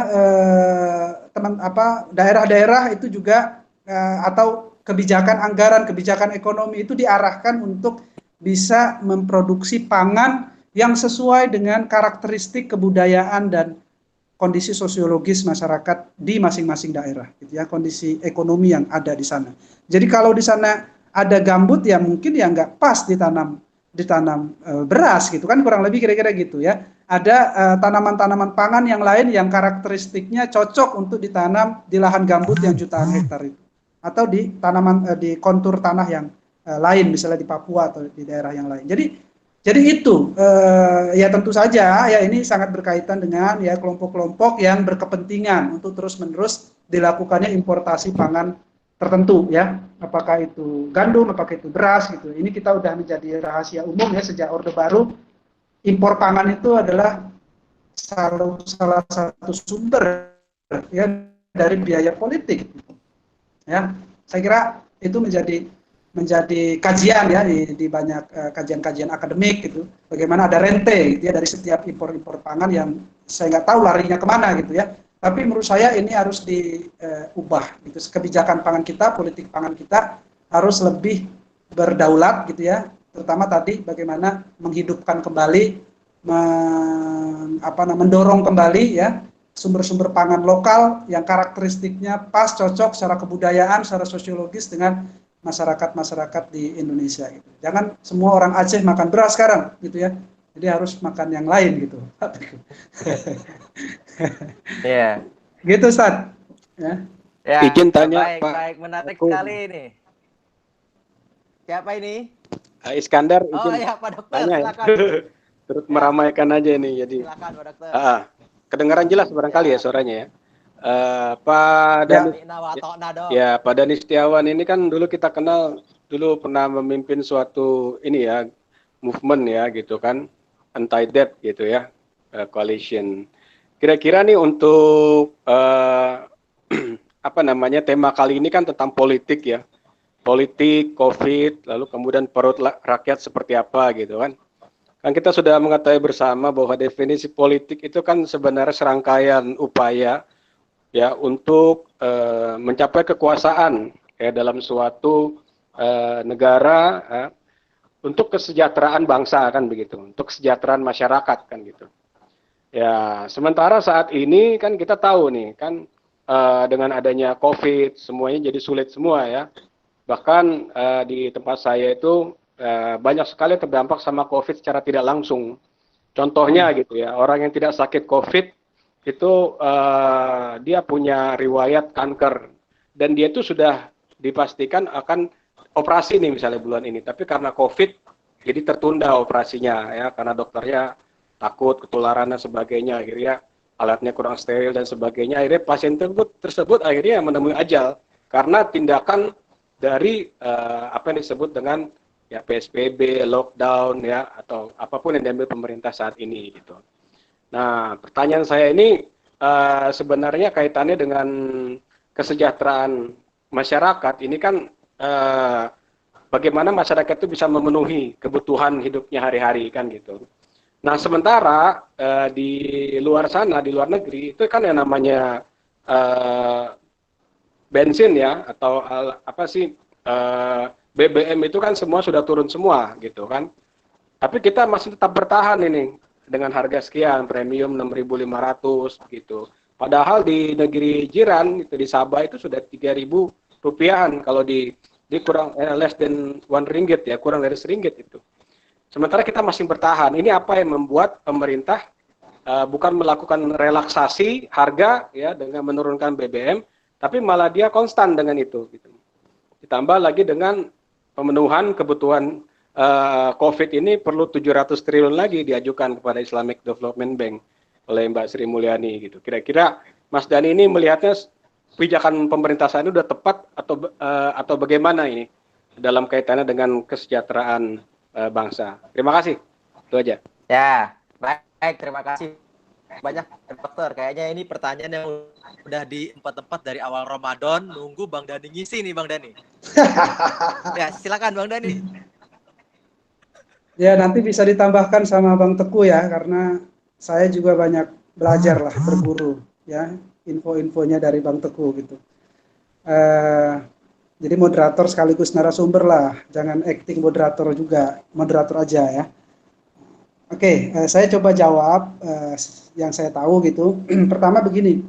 daerah-daerah itu juga atau kebijakan anggaran, kebijakan ekonomi itu diarahkan untuk bisa memproduksi pangan yang sesuai dengan karakteristik kebudayaan dan kondisi sosiologis masyarakat di masing-masing daerah, gitu ya, kondisi ekonomi yang ada di sana. Jadi kalau di sana ada gambut, ya mungkin ya nggak pas ditanam beras, gitu kan, kurang lebih kira-kira gitu ya. Ada tanaman-tanaman pangan yang lain yang karakteristiknya cocok untuk ditanam di lahan gambut yang jutaan hektar itu, atau di di kontur tanah yang lain, misalnya di Papua atau di daerah yang lain. Jadi itu ya tentu saja ya ini sangat berkaitan dengan ya kelompok-kelompok yang berkepentingan untuk terus-menerus dilakukannya importasi pangan tertentu ya, apakah itu gandum, apakah itu beras gitu. Ini kita udah menjadi rahasia umum ya sejak Orde Baru, impor pangan itu adalah salah satu sumber ya dari biaya politik. Ya, saya kira itu menjadi kajian ya di banyak kajian-kajian akademik gitu, bagaimana ada rente gitu ya dari setiap impor pangan yang saya nggak tahu larinya kemana gitu ya, tapi menurut saya ini harus diubah gitu, kebijakan pangan kita, politik pangan kita harus lebih berdaulat gitu ya, terutama tadi bagaimana menghidupkan kembali, mendorong kembali ya sumber-sumber pangan lokal yang karakteristiknya pas, cocok secara kebudayaan, secara sosiologis dengan masyarakat di Indonesia gitu. Jangan semua orang Aceh makan beras sekarang gitu ya. Jadi harus makan yang lain gitu. Iya. Gitu Ustaz. Ya. Izin tanya Pak. Baik, menarik sekali ini. Siapa ini? Iskandar, izin. Oh ya, Pak Dokter, tanya, silakan. Terus meramaikan aja ini jadi. Silakan Pak Dokter. Kedengaran jelas barangkali ya suaranya ya. Pak Dani Setiawan ini kan dulu kita kenal, dulu pernah memimpin suatu ini ya, movement ya gitu kan, anti-debt gitu ya, coalition. Kira-kira nih untuk tema kali ini kan tentang politik ya, politik, COVID, lalu kemudian perut rakyat seperti apa gitu kan. Kan kita sudah mengetahui bersama bahwa definisi politik itu kan sebenarnya serangkaian upaya ya untuk mencapai kekuasaan ya dalam suatu negara untuk kesejahteraan bangsa kan begitu, untuk kesejahteraan masyarakat kan gitu. Ya, sementara saat ini kan kita tahu nih kan dengan adanya COVID semuanya jadi sulit semua ya. Bahkan di tempat saya itu banyak sekali terdampak sama COVID secara tidak langsung. Contohnya gitu ya, orang yang tidak sakit COVID itu dia punya riwayat kanker dan dia itu sudah dipastikan akan operasi nih misalnya bulan ini, tapi karena COVID jadi tertunda operasinya ya karena dokternya takut ketularan dan sebagainya, akhirnya alatnya kurang steril dan sebagainya, akhirnya pasien tersebut akhirnya menemui ajal karena tindakan dari apa yang disebut dengan ya PSBB, lockdown ya atau apapun yang diambil pemerintah saat ini gitu. Nah, pertanyaan saya ini sebenarnya kaitannya dengan kesejahteraan masyarakat. Ini kan bagaimana masyarakat itu bisa memenuhi kebutuhan hidupnya hari-hari kan gitu. Nah, sementara di luar sana, di luar negeri itu kan yang namanya bensin ya atau BBM itu kan semua sudah turun semua gitu kan. Tapi kita masih tetap bertahan ini dengan harga sekian, premium 6.500 gitu. Padahal di negeri jiran itu di Sabah itu sudah 3.000 rupiahan kalau di kurang less than 1 ringgit ya, kurang dari seringgit itu. Sementara kita masih bertahan. Ini apa yang membuat pemerintah bukan melakukan relaksasi harga ya dengan menurunkan BBM, tapi malah dia konstan dengan itu. Gitu. Ditambah lagi dengan pemenuhan kebutuhan COVID ini perlu 700 triliun lagi diajukan kepada Islamic Development Bank oleh Mbak Sri Mulyani gitu. Kira-kira Mas Dhani ini melihatnya kebijakan pemerintah saat ini sudah tepat atau bagaimana ini dalam kaitannya dengan kesejahteraan bangsa? Terima kasih. Itu aja. Ya, baik, terima kasih banyak dokter. Kayaknya ini pertanyaan yang udah di tempat-tempat dari awal Ramadan, nunggu Bang Dhani ngisi nih Bang Dhani. Ya, silakan Bang Dhani. Ya, nanti bisa ditambahkan sama Bang Teguh ya, karena saya juga banyak belajar lah, berburu ya, info-infonya dari Bang Teguh gitu. Jadi moderator sekaligus narasumber lah, jangan acting moderator juga, moderator aja ya. Oke, saya coba jawab yang saya tahu gitu. Pertama begini,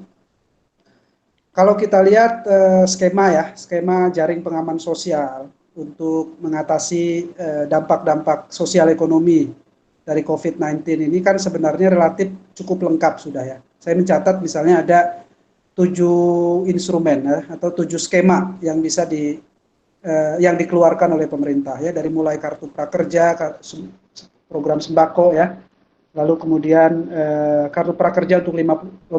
kalau kita lihat skema jaring pengaman sosial untuk mengatasi dampak-dampak sosial ekonomi dari COVID-19 ini kan sebenarnya relatif cukup lengkap sudah ya. Saya mencatat misalnya ada 7 instrumen atau 7 skema yang bisa yang dikeluarkan oleh pemerintah ya, dari mulai kartu prakerja, program sembako ya, lalu kemudian kartu prakerja untuk 5,6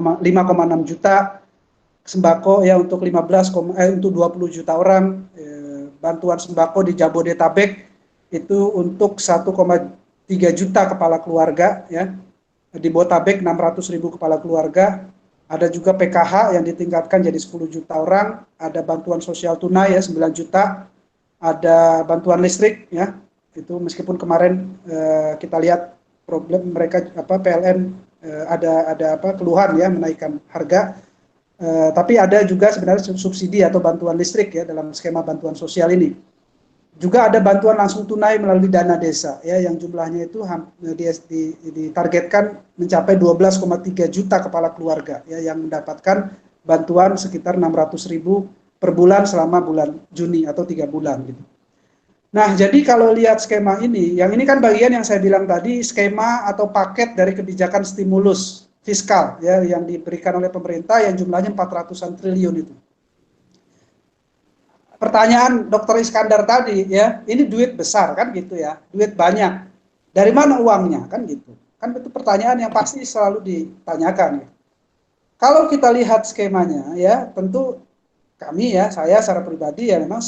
juta, sembako ya untuk 20 juta orang, bantuan sembako di Jabodetabek itu untuk 1,3 juta kepala keluarga ya, di Botabek 600.000 kepala keluarga. Ada juga PKH yang ditingkatkan jadi 10 juta orang, ada bantuan sosial tunai ya 9 juta, ada bantuan listrik ya, itu meskipun kemarin kita lihat problem mereka PLN ada keluhan ya menaikkan harga, tapi ada juga sebenarnya subsidi atau bantuan listrik ya dalam skema bantuan sosial ini. Juga ada bantuan langsung tunai melalui dana desa ya, yang jumlahnya itu ditargetkan mencapai 12,3 juta kepala keluarga ya, yang mendapatkan bantuan sekitar 600.000 per bulan selama bulan Juni atau 3 bulan gitu. Nah, jadi kalau lihat skema ini, yang ini kan bagian yang saya bilang tadi, skema atau paket dari kebijakan stimulus fiskal ya yang diberikan oleh pemerintah yang jumlahnya 400-an triliun itu. Pertanyaan Dr. Iskandar tadi ya, ini duit besar kan gitu ya, duit banyak. Dari mana uangnya kan gitu. Kan itu pertanyaan yang pasti selalu ditanyakan. Kalau kita lihat skemanya ya, tentu kami ya, saya secara pribadi ya memang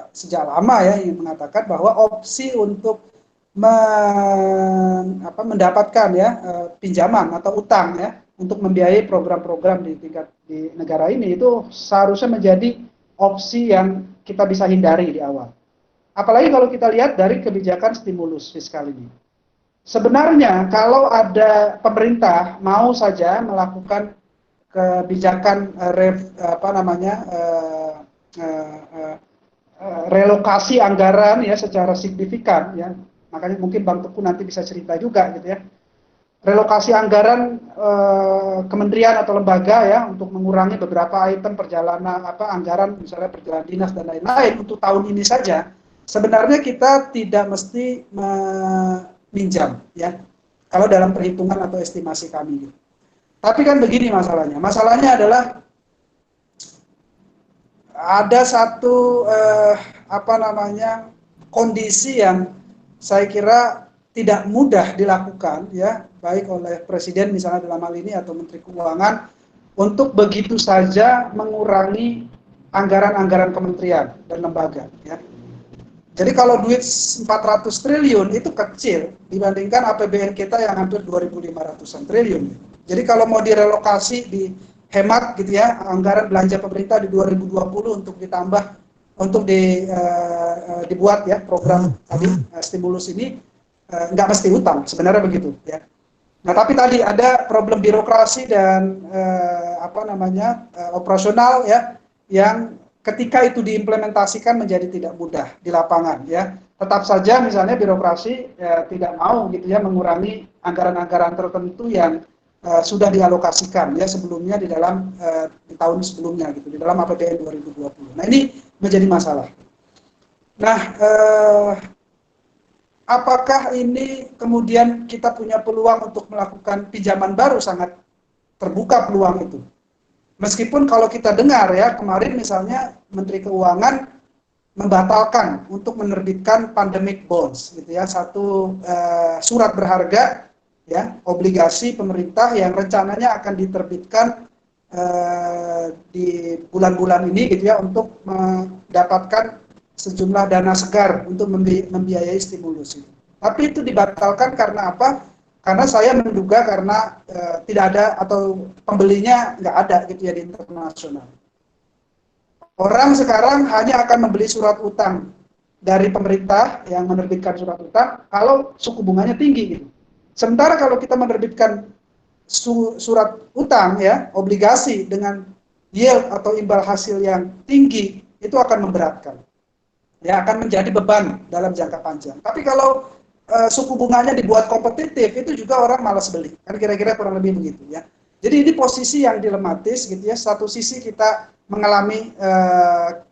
sejak lama ya ingin mengatakan bahwa opsi untuk mendapatkan ya pinjaman atau utang ya untuk membiayai program-program di negara ini itu seharusnya menjadi opsi yang kita bisa hindari di awal. Apalagi kalau kita lihat dari kebijakan stimulus fiskal ini. Sebenarnya kalau ada pemerintah mau saja melakukan kebijakan relokasi anggaran ya secara signifikan ya, makanya mungkin Bang Teguh nanti bisa cerita juga gitu ya, relokasi anggaran kementerian atau lembaga ya untuk mengurangi beberapa item perjalanan anggaran misalnya perjalanan dinas dan lain-lain untuk tahun ini saja, sebenarnya kita tidak mesti meminjam ya kalau dalam perhitungan atau estimasi kami gitu. Tapi kan begini masalahnya adalah ada satu kondisi yang saya kira tidak mudah dilakukan ya, baik oleh presiden misalnya dalam hal ini atau menteri keuangan, untuk begitu saja mengurangi anggaran-anggaran kementerian dan lembaga ya. Jadi kalau duit 400 triliun itu kecil dibandingkan APBN kita yang hampir 2.500-an triliun. Jadi kalau mau direlokasi, dihemat gitu ya, anggaran belanja pemerintah di 2020 untuk ditambah, untuk dibuat ya program tadi stimulus ini, nggak mesti utang, sebenarnya begitu ya. Nah tapi tadi ada problem birokrasi dan operasional ya, yang ketika itu diimplementasikan menjadi tidak mudah di lapangan ya. Tetap saja misalnya birokrasi tidak mau gitu ya mengurangi anggaran-anggaran tertentu yang sudah dialokasikan ya sebelumnya di dalam di tahun sebelumnya gitu, di dalam APBN 2020. Nah ini menjadi masalah. Nah apakah ini kemudian kita punya peluang untuk melakukan pinjaman baru? Sangat terbuka peluang itu. Meskipun kalau kita dengar ya, kemarin misalnya Menteri Keuangan membatalkan untuk menerbitkan pandemic bonds gitu ya, satu surat berharga ya, obligasi pemerintah yang rencananya akan diterbitkan di bulan-bulan ini gitu ya, untuk mendapatkan sejumlah dana segar untuk membiayai stimulus itu. Tapi itu dibatalkan karena apa? Karena saya menduga karena tidak ada atau pembelinya nggak ada gitu ya di internasional. Orang sekarang hanya akan membeli surat utang dari pemerintah yang menerbitkan surat utang kalau suku bunganya tinggi gitu. Sementara kalau kita menerbitkan surat utang ya, obligasi dengan yield atau imbal hasil yang tinggi, itu akan memberatkan. Ya, akan menjadi beban dalam jangka panjang. Tapi kalau suku bunganya dibuat kompetitif, itu juga orang malas beli. Kan kira-kira kurang lebih begitu ya. Jadi ini posisi yang dilematis gitu ya. Satu sisi kita mengalami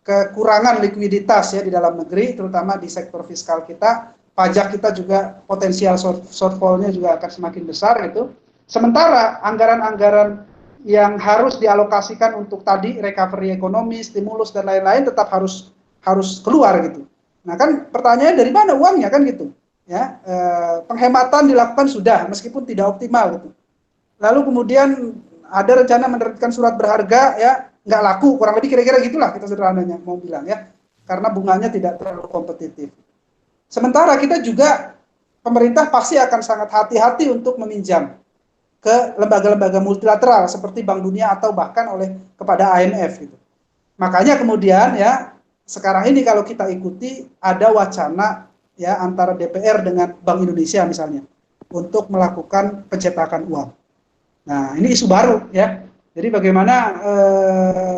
kekurangan likuiditas ya di dalam negeri, terutama di sektor fiskal kita. Pajak kita juga potensial shortfall-nya juga akan semakin besar gitu. Sementara anggaran-anggaran yang harus dialokasikan untuk tadi recovery ekonomi, stimulus dan lain-lain tetap harus keluar gitu. Nah kan pertanyaannya dari mana uangnya kan gitu. Ya, penghematan dilakukan sudah meskipun tidak optimal gitu. Lalu kemudian ada rencana menerbitkan surat berharga ya, nggak laku, kurang lebih kira-kira gitulah kita sederhananya mau bilang ya, karena bunganya tidak terlalu kompetitif. Sementara kita juga pemerintah pasti akan sangat hati-hati untuk meminjam ke lembaga-lembaga multilateral seperti Bank Dunia atau bahkan kepada IMF gitu. Makanya kemudian ya sekarang ini kalau kita ikuti ada wacana ya antara DPR dengan Bank Indonesia misalnya untuk melakukan pencetakan uang. Nah, ini isu baru ya. Jadi bagaimana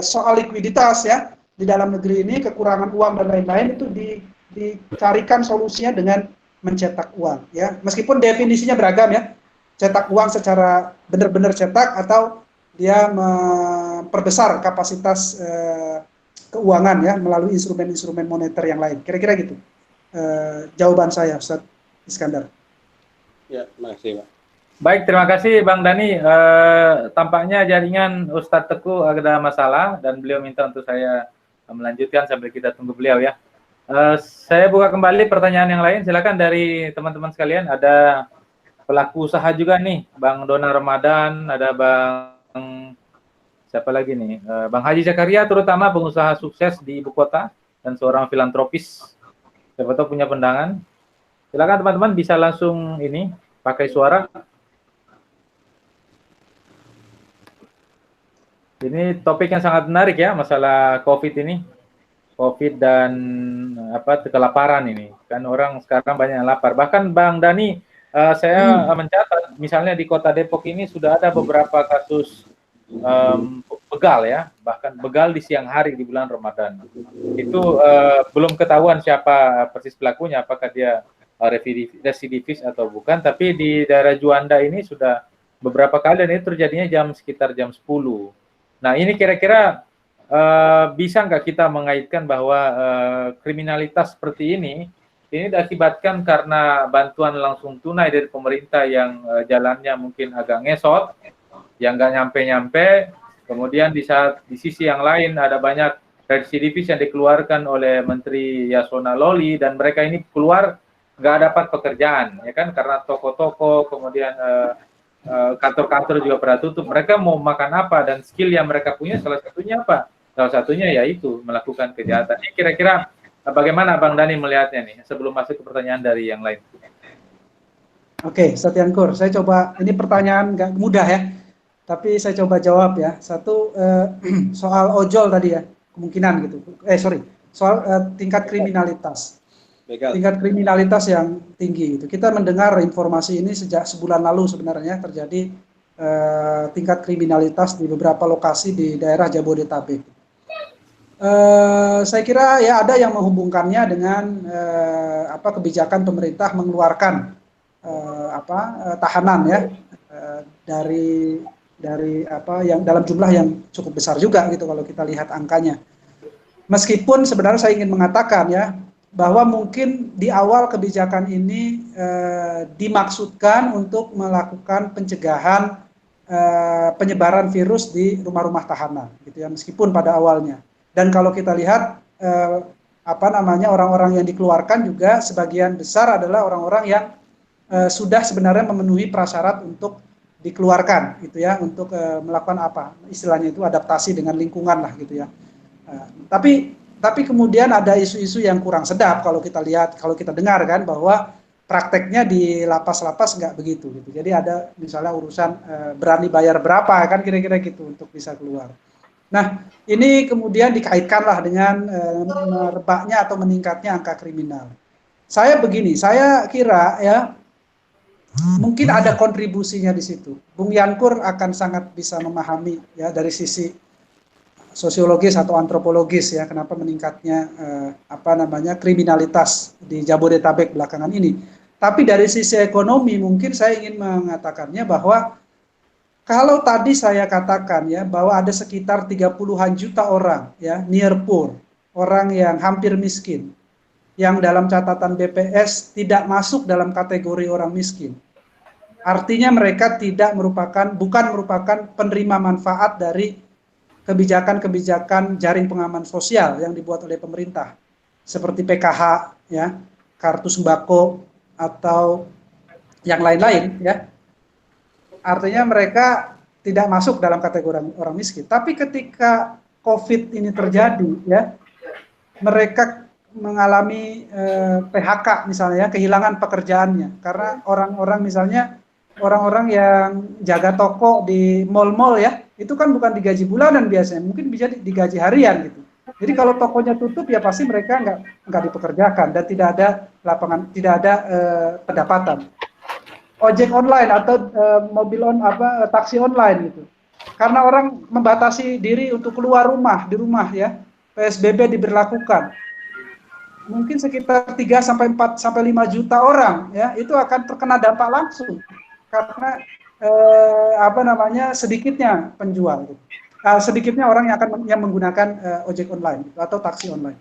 soal likuiditas ya di dalam negeri ini, kekurangan uang dan lain-lain itu dicarikan solusinya dengan mencetak uang ya. Meskipun definisinya beragam ya. Cetak uang secara benar-benar cetak atau dia memperbesar kapasitas keuangan ya melalui instrumen-instrumen moneter yang lain. Kira-kira gitu. Jawaban saya, Ustaz Iskandar. Ya, makasih, Pak. Baik, terima kasih Bang Dani. Tampaknya jaringan Ustadz Teguh ada masalah dan beliau minta untuk saya melanjutkan sambil kita tunggu beliau ya. Saya buka kembali pertanyaan yang lain. Silakan dari teman-teman sekalian. Ada pelaku usaha juga nih, Bang Dona Ramadan, ada Bang siapa lagi nih? Bang Haji Zakaria, terutama pengusaha sukses di ibu kota dan seorang filantropis. Siapa tahu punya pandangan. Silakan teman-teman bisa langsung ini pakai suara. Ini topik yang sangat menarik ya, masalah COVID ini. COVID dan kelaparan ini. Kan orang sekarang banyak yang lapar. Bahkan Bang Dani, saya mencatat misalnya di Kota Depok ini sudah ada beberapa kasus begal ya, bahkan begal di siang hari di bulan Ramadan. Itu belum ketahuan siapa persis pelakunya, apakah dia residivis atau bukan, tapi di daerah Juanda ini sudah beberapa kali dan itu terjadinya sekitar jam 10. Nah ini kira-kira bisa nggak kita mengaitkan bahwa kriminalitas seperti ini diakibatkan karena bantuan langsung tunai dari pemerintah yang jalannya mungkin agak ngesot, yang nggak nyampe-nyampe, kemudian di sisi yang lain ada banyak residivis yang dikeluarkan oleh Menteri Yasona Lawli dan mereka ini keluar nggak dapat pekerjaan, ya kan, karena toko-toko, kemudian kantor-kantor juga pada tutup. Mereka mau makan apa dan skill yang mereka punya salah satunya apa? Salah satunya yaitu melakukan kejahatan. Ini kira-kira bagaimana Bang Dani melihatnya nih sebelum masuk ke pertanyaan dari yang lain? Oke, Satyankur, saya coba, ini pertanyaan nggak mudah ya, tapi saya coba jawab ya. Satu, soal ojol tadi ya, kemungkinan gitu. Soal tingkat kriminalitas. Tingkat kriminalitas yang tinggi itu. Kita mendengar informasi ini sejak sebulan lalu sebenarnya terjadi tingkat kriminalitas di beberapa lokasi di daerah Jabodetabek. Saya kira ya ada yang menghubungkannya dengan kebijakan pemerintah mengeluarkan tahanan ya dari yang dalam jumlah yang cukup besar juga gitu kalau kita lihat angkanya. Meskipun sebenarnya saya ingin mengatakan ya bahwa mungkin di awal kebijakan ini dimaksudkan untuk melakukan pencegahan penyebaran virus di rumah-rumah tahanan, gitu ya, meskipun pada awalnya. Dan kalau kita lihat orang-orang yang dikeluarkan juga sebagian besar adalah orang-orang yang sudah sebenarnya memenuhi prasyarat untuk dikeluarkan, gitu ya, untuk melakukan istilahnya itu adaptasi dengan lingkungan lah, gitu ya. Tapi kemudian ada isu-isu yang kurang sedap kalau kita lihat, kalau kita dengar kan, bahwa prakteknya di lapas-lapas nggak begitu, gitu. Jadi ada misalnya urusan berani bayar berapa kan, kira-kira gitu untuk bisa keluar. Nah, ini kemudian dikaitkanlah dengan merebaknya atau meningkatnya angka kriminal. Saya kira ya, mungkin ada kontribusinya di situ. Bung Yankur akan sangat bisa memahami ya dari sisi sosiologis atau antropologis ya, kenapa meningkatnya kriminalitas di Jabodetabek belakangan ini. Tapi dari sisi ekonomi mungkin saya ingin mengatakannya bahwa kalau tadi saya katakan ya bahwa ada sekitar 30-an juta orang ya near poor, orang yang hampir miskin, yang dalam catatan BPS tidak masuk dalam kategori orang miskin. Artinya mereka bukan merupakan penerima manfaat dari kebijakan-kebijakan jaring pengaman sosial yang dibuat oleh pemerintah, seperti PKH, ya, kartu sembako atau yang lain-lain, ya. Artinya mereka tidak masuk dalam kategori orang miskin. Tapi ketika COVID ini terjadi, ya, mereka mengalami PHK misalnya, ya, kehilangan pekerjaannya, karena orang-orang yang jaga toko di mal-mal ya, itu kan bukan digaji bulanan biasanya, mungkin bisa digaji harian gitu. Jadi kalau tokonya tutup ya pasti mereka nggak dipekerjakan dan tidak ada lapangan, tidak ada pendapatan. Ojek online atau taksi online gitu. Karena orang membatasi diri untuk keluar rumah di rumah ya, PSBB diberlakukan. Mungkin sekitar 3 sampai 4 sampai 5 juta orang ya, itu akan terkena dampak langsung. Karena sedikitnya penjual, gitu. Sedikitnya orang yang menggunakan ojek online atau taksi online.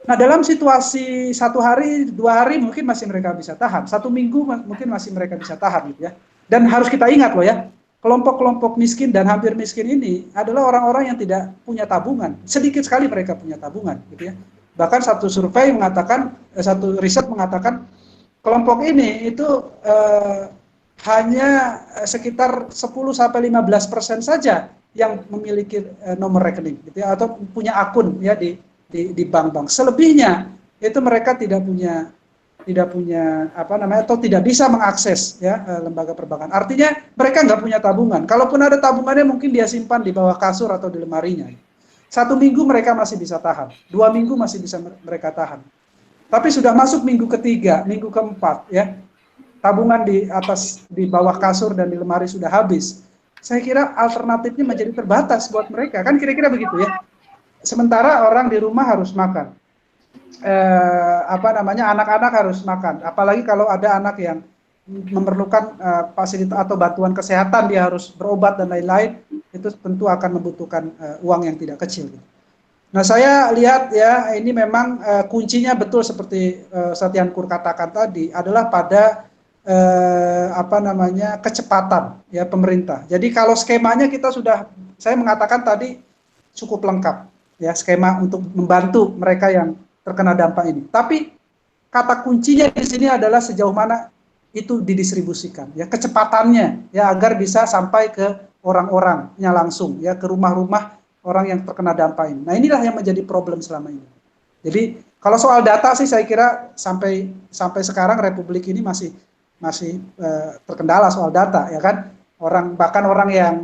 Nah, dalam situasi 1 hari, 2 hari mungkin masih mereka bisa tahan, 1 minggu mungkin masih mereka bisa tahan, gitu ya. Dan harus kita ingat loh ya, kelompok-kelompok miskin dan hampir miskin ini adalah orang-orang yang tidak punya tabungan. Sedikit sekali mereka punya tabungan, gitu ya. Bahkan satu survei mengatakan, satu riset mengatakan kelompok ini itu hanya sekitar 10-15% saja yang memiliki nomor rekening, gitu ya, atau punya akun ya di bank-bank. Selebihnya itu mereka tidak punya atau tidak bisa mengakses ya lembaga perbankan. Artinya mereka nggak punya tabungan. Kalaupun ada tabungannya mungkin dia simpan di bawah kasur atau di lemarinya. 1 minggu mereka masih bisa tahan, 2 minggu masih bisa mereka tahan. Tapi sudah masuk minggu ketiga, minggu keempat ya, tabungan di bawah kasur dan di lemari sudah habis. Saya kira alternatifnya menjadi terbatas buat mereka, kan kira-kira begitu ya. Sementara orang di rumah harus makan, anak-anak harus makan, apalagi kalau ada anak yang memerlukan fasilitas atau bantuan kesehatan, dia harus berobat dan lain-lain, itu tentu akan membutuhkan uang yang tidak kecil. Nah, saya lihat ya, ini memang kuncinya betul seperti Ustadz Yankur katakan tadi adalah pada kecepatan ya pemerintah. Jadi kalau skemanya saya mengatakan tadi cukup lengkap ya, skema untuk membantu mereka yang terkena dampak ini. Tapi kata kuncinya di sini adalah sejauh mana itu didistribusikan ya, kecepatannya ya, agar bisa sampai ke orang-orangnya langsung ya, ke rumah-rumah orang yang terkena dampak ini. Nah, inilah yang menjadi problem selama ini. Jadi kalau soal data sih saya kira sampai sekarang Republik ini masih terkendala soal data ya kan. Bahkan orang yang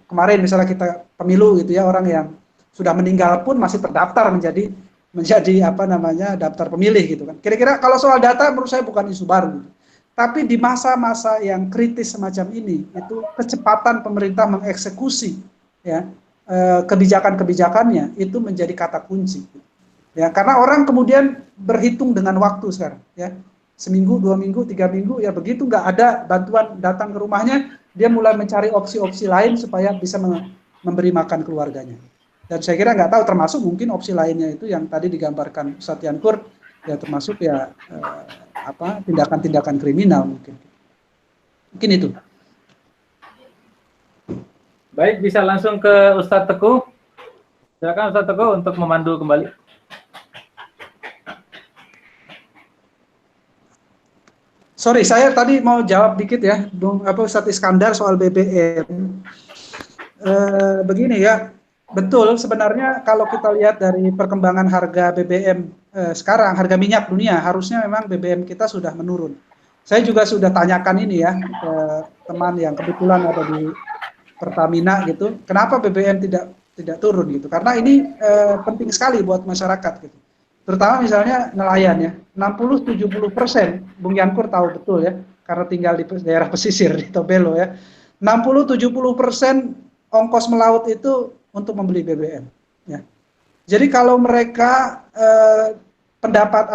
kemarin misalnya kita pemilu gitu ya, orang yang sudah meninggal pun masih terdaftar menjadi daftar pemilih gitu kan. Kira-kira kalau soal data menurut saya bukan isu baru gitu. Tapi di masa-masa yang kritis semacam ini, itu kecepatan pemerintah mengeksekusi ya kebijakan-kebijakannya itu menjadi kata kunci. Ya, karena orang kemudian berhitung dengan waktu sekarang ya. Seminggu, 2 minggu, 3 minggu ya, begitu nggak ada bantuan datang ke rumahnya, dia mulai mencari opsi-opsi lain supaya bisa memberi makan keluarganya. Dan saya kira nggak tahu, termasuk mungkin opsi lainnya itu yang tadi digambarkan Ustadz Yankur ya, termasuk ya tindakan-tindakan kriminal mungkin itu. Baik, bisa langsung ke Ustadz Teguh. Silakan Ustadz Teguh untuk memandu kembali. Sorry, saya tadi mau jawab dikit ya, Bung Ustadz Iskandar soal BBM. Begini ya, betul sebenarnya kalau kita lihat dari perkembangan harga BBM sekarang, harga minyak dunia, harusnya memang BBM kita sudah menurun. Saya juga sudah tanyakan ini ya ke teman yang kebetulan ada di Pertamina gitu, kenapa BBM tidak turun gitu? Karena ini penting sekali buat masyarakat gitu. Terutama misalnya nelayan ya, 60-70%, Bung Yankur tahu betul ya, karena tinggal di daerah pesisir di Tobelo ya. 60-70% ongkos melaut itu untuk membeli BBM ya. Jadi kalau mereka pendapat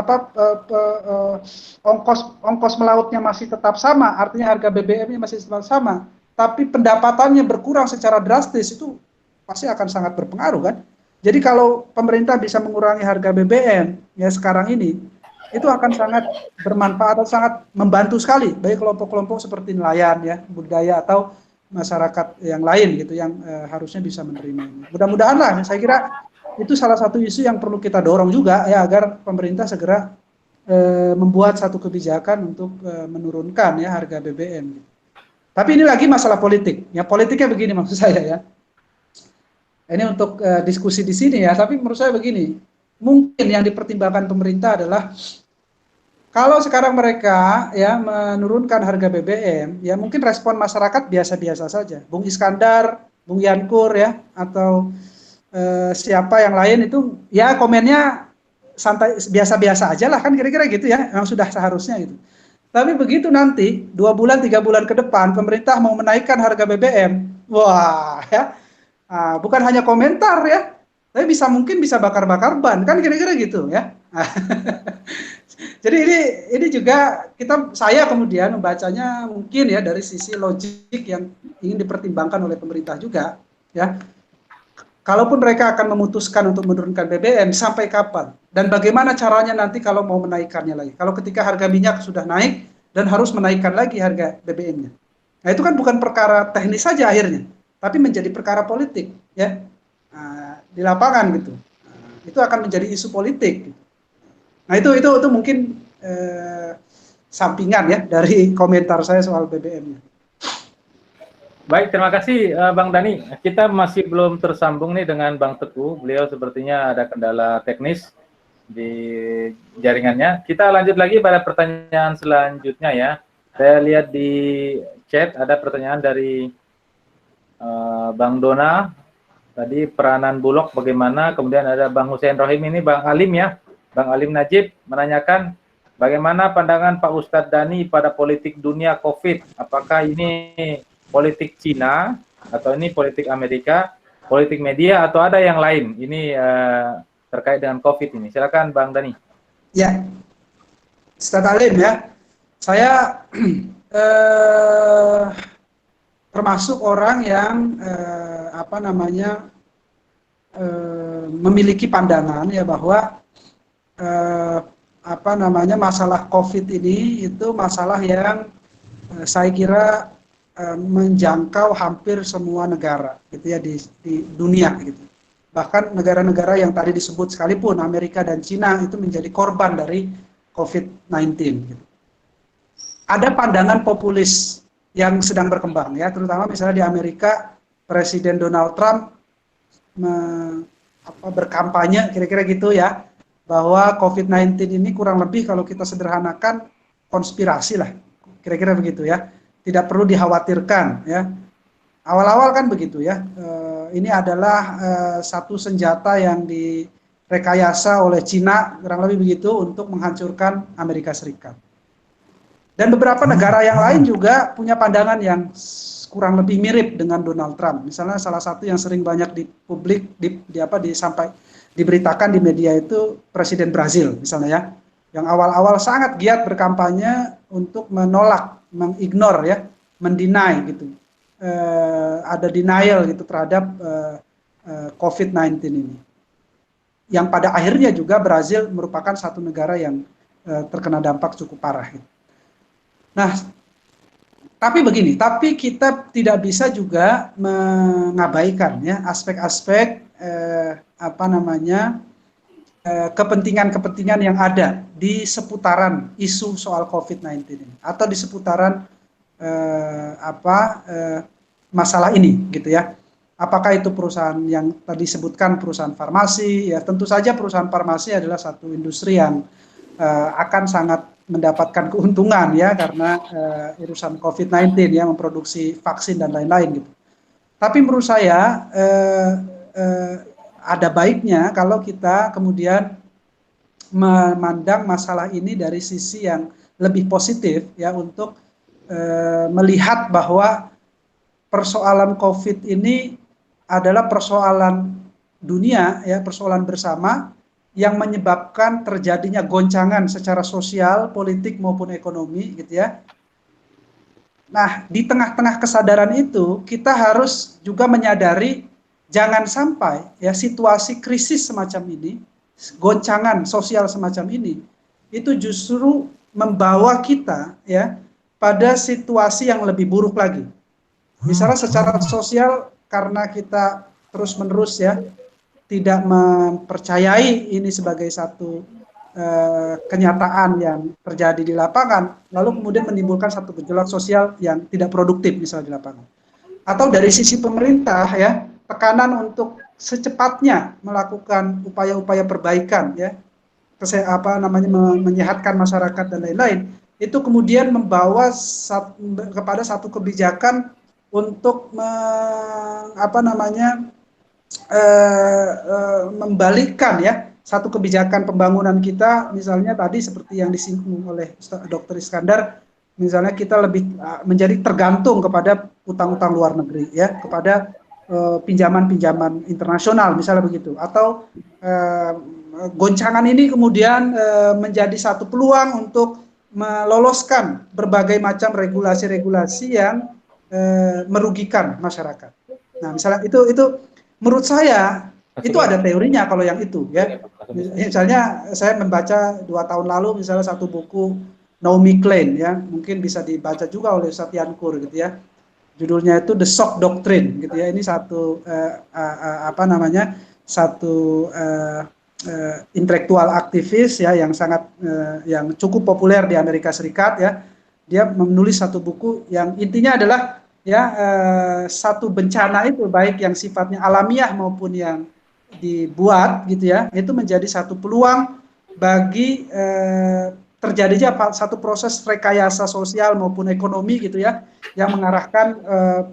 ongkos melautnya masih tetap sama, artinya harga BBM-nya masih tetap sama, tapi pendapatannya berkurang secara drastis, itu pasti akan sangat berpengaruh kan. Jadi kalau pemerintah bisa mengurangi harga BBM ya sekarang ini, itu akan sangat bermanfaat atau sangat membantu sekali bagi kelompok-kelompok seperti nelayan ya, budidaya atau masyarakat yang lain gitu yang harusnya bisa menerima ini. Mudah-mudahan lah, saya kira itu salah satu isu yang perlu kita dorong juga ya, agar pemerintah segera membuat satu kebijakan untuk menurunkan ya harga BBM. Tapi ini lagi masalah politik. Ya politiknya begini maksud saya ya. Ini untuk diskusi di sini ya, tapi menurut saya begini. Mungkin yang dipertimbangkan pemerintah adalah kalau sekarang mereka ya menurunkan harga BBM, ya mungkin respon masyarakat biasa-biasa saja. Bung Iskandar, Bung Yankur ya, atau siapa yang lain itu ya komennya santai biasa-biasa aja lah kan, kira-kira gitu ya, memang sudah seharusnya gitu. Tapi begitu nanti 2 bulan 3 bulan ke depan pemerintah mau menaikkan harga BBM, wah ya, bukan hanya komentar ya, tapi mungkin bisa bakar-bakar ban kan, kira-kira gitu ya. Jadi ini juga saya kemudian membacanya mungkin ya dari sisi logik yang ingin dipertimbangkan oleh pemerintah juga ya. Kalaupun mereka akan memutuskan untuk menurunkan BBM, sampai kapan? Dan bagaimana caranya nanti kalau mau menaikkannya lagi? Kalau ketika harga minyak sudah naik dan harus menaikkan lagi harga BBM-nya. Nah itu kan bukan perkara teknis saja akhirnya, tapi menjadi perkara politik ya, di lapangan gitu. Itu akan menjadi isu politik. Nah itu mungkin sampingan ya dari komentar saya soal BBM-nya. Baik, terima kasih Bang Dani. Kita masih belum tersambung nih dengan Bang Teguh. Beliau sepertinya ada kendala teknis di jaringannya. Kita lanjut lagi pada pertanyaan selanjutnya ya. Saya lihat di chat ada pertanyaan dari Bang Dona. Tadi peranan Bulog bagaimana? Kemudian ada Bang Hussein Rohim, ini Bang Alim ya. Bang Alim Najib menanyakan bagaimana pandangan Pak Ustadz Dani pada politik dunia COVID? Apakah ini politik Cina, atau ini politik Amerika, politik media, atau ada yang lain? Ini terkait dengan COVID ini. Silakan Bang Dani. Ya, Ustadz Alim ya. Saya termasuk orang yang memiliki pandangan ya bahwa masalah COVID ini itu masalah yang saya kira menjangkau hampir semua negara gitu ya di dunia gitu. Bahkan negara-negara yang tadi disebut sekalipun Amerika dan Cina itu menjadi korban dari COVID-19 gitu. Ada pandangan populis yang sedang berkembang ya, terutama misalnya di Amerika Presiden Donald Trump berkampanye kira-kira gitu ya, bahwa COVID-19 ini kurang lebih kalau kita sederhanakan konspirasi lah, kira-kira begitu ya. Tidak perlu dikhawatirkan ya. Awal-awal kan begitu ya. Ini adalah satu senjata yang direkayasa oleh Cina, kurang lebih begitu, untuk menghancurkan Amerika Serikat. Dan beberapa negara yang lain juga punya pandangan yang kurang lebih mirip dengan Donald Trump. Misalnya salah satu yang sering banyak di publik diberitakan di media itu Presiden Brazil misalnya ya, yang awal-awal sangat giat berkampanye untuk menolak, mengignore ya, mendeny gitu, ada denial gitu terhadap COVID-19 ini, yang pada akhirnya juga Brazil merupakan satu negara yang terkena dampak cukup parah gitu. Nah, Tapi begini, tapi kita tidak bisa juga mengabaikan ya aspek-aspek kepentingan-kepentingan yang ada di seputaran isu soal COVID-19 ini atau di seputaran masalah ini gitu ya. Apakah itu perusahaan yang tadi disebutkan perusahaan farmasi ya, tentu saja perusahaan farmasi adalah satu industri yang akan sangat mendapatkan keuntungan ya karena urusan COVID-19 ya, memproduksi vaksin dan lain-lain gitu. Tapi menurut saya ada baiknya kalau kita kemudian memandang masalah ini dari sisi yang lebih positif ya, untuk melihat bahwa persoalan COVID ini adalah persoalan dunia ya, persoalan bersama yang menyebabkan terjadinya goncangan secara sosial, politik maupun ekonomi gitu ya. Nah, di tengah-tengah kesadaran itu kita harus juga menyadari jangan sampai ya situasi krisis semacam ini, goncangan sosial semacam ini itu justru membawa kita ya pada situasi yang lebih buruk lagi. Misalnya secara sosial karena kita terus-menerus ya tidak mempercayai ini sebagai satu kenyataan yang terjadi di lapangan, lalu kemudian menimbulkan satu gejolak sosial yang tidak produktif misalnya di lapangan. Atau dari sisi pemerintah ya, tekanan untuk secepatnya melakukan upaya-upaya perbaikan ya, menyehatkan masyarakat dan lain-lain, itu kemudian membawa kepada satu kebijakan untuk membalikkan ya satu kebijakan pembangunan kita, misalnya tadi seperti yang disinggung oleh Dr. Iskandar, misalnya kita lebih menjadi tergantung kepada utang-utang luar negeri ya, kepada pinjaman-pinjaman internasional misalnya begitu, atau goncangan ini kemudian menjadi satu peluang untuk meloloskan berbagai macam regulasi-regulasi yang merugikan masyarakat. Nah, misalnya itu menurut saya itu ada teorinya kalau yang itu ya. Misalnya saya membaca 2 tahun lalu misalnya satu buku Naomi Klein ya, mungkin bisa dibaca juga oleh Ustadz Yankur gitu ya. Judulnya itu The Shock Doctrine gitu ya. Ini satu intelektual aktivis ya yang sangat yang cukup populer di Amerika Serikat ya. Dia menulis satu buku yang intinya adalah ya satu bencana itu baik yang sifatnya alamiah maupun yang dibuat gitu ya, itu menjadi satu peluang bagi terjadinya satu proses rekayasa sosial maupun ekonomi gitu ya, yang mengarahkan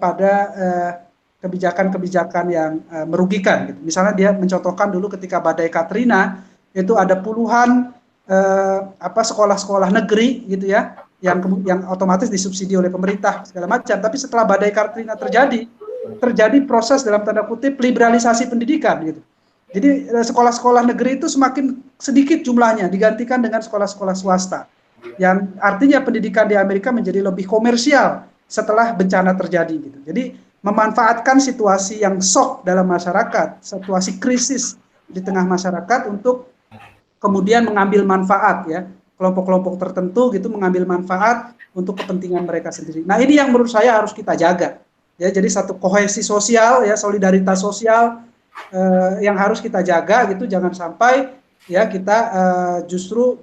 pada kebijakan-kebijakan yang merugikan gitu. Misalnya dia mencontohkan dulu ketika badai Katrina itu ada puluhan sekolah-sekolah negeri gitu ya, yang otomatis disubsidi oleh pemerintah segala macam. Tapi setelah badai Katrina terjadi proses dalam tanda kutip liberalisasi pendidikan gitu. Jadi sekolah-sekolah negeri itu semakin sedikit jumlahnya digantikan dengan sekolah-sekolah swasta. Yang artinya pendidikan di Amerika menjadi lebih komersial setelah bencana terjadi gitu. Jadi memanfaatkan situasi yang shock dalam masyarakat, situasi krisis di tengah masyarakat untuk kemudian mengambil manfaat ya. Kelompok-kelompok tertentu gitu mengambil manfaat untuk kepentingan mereka sendiri. Nah, ini yang menurut saya harus kita jaga. Ya, jadi satu kohesi sosial ya, solidaritas sosial yang harus kita jaga gitu, jangan sampai ya kita justru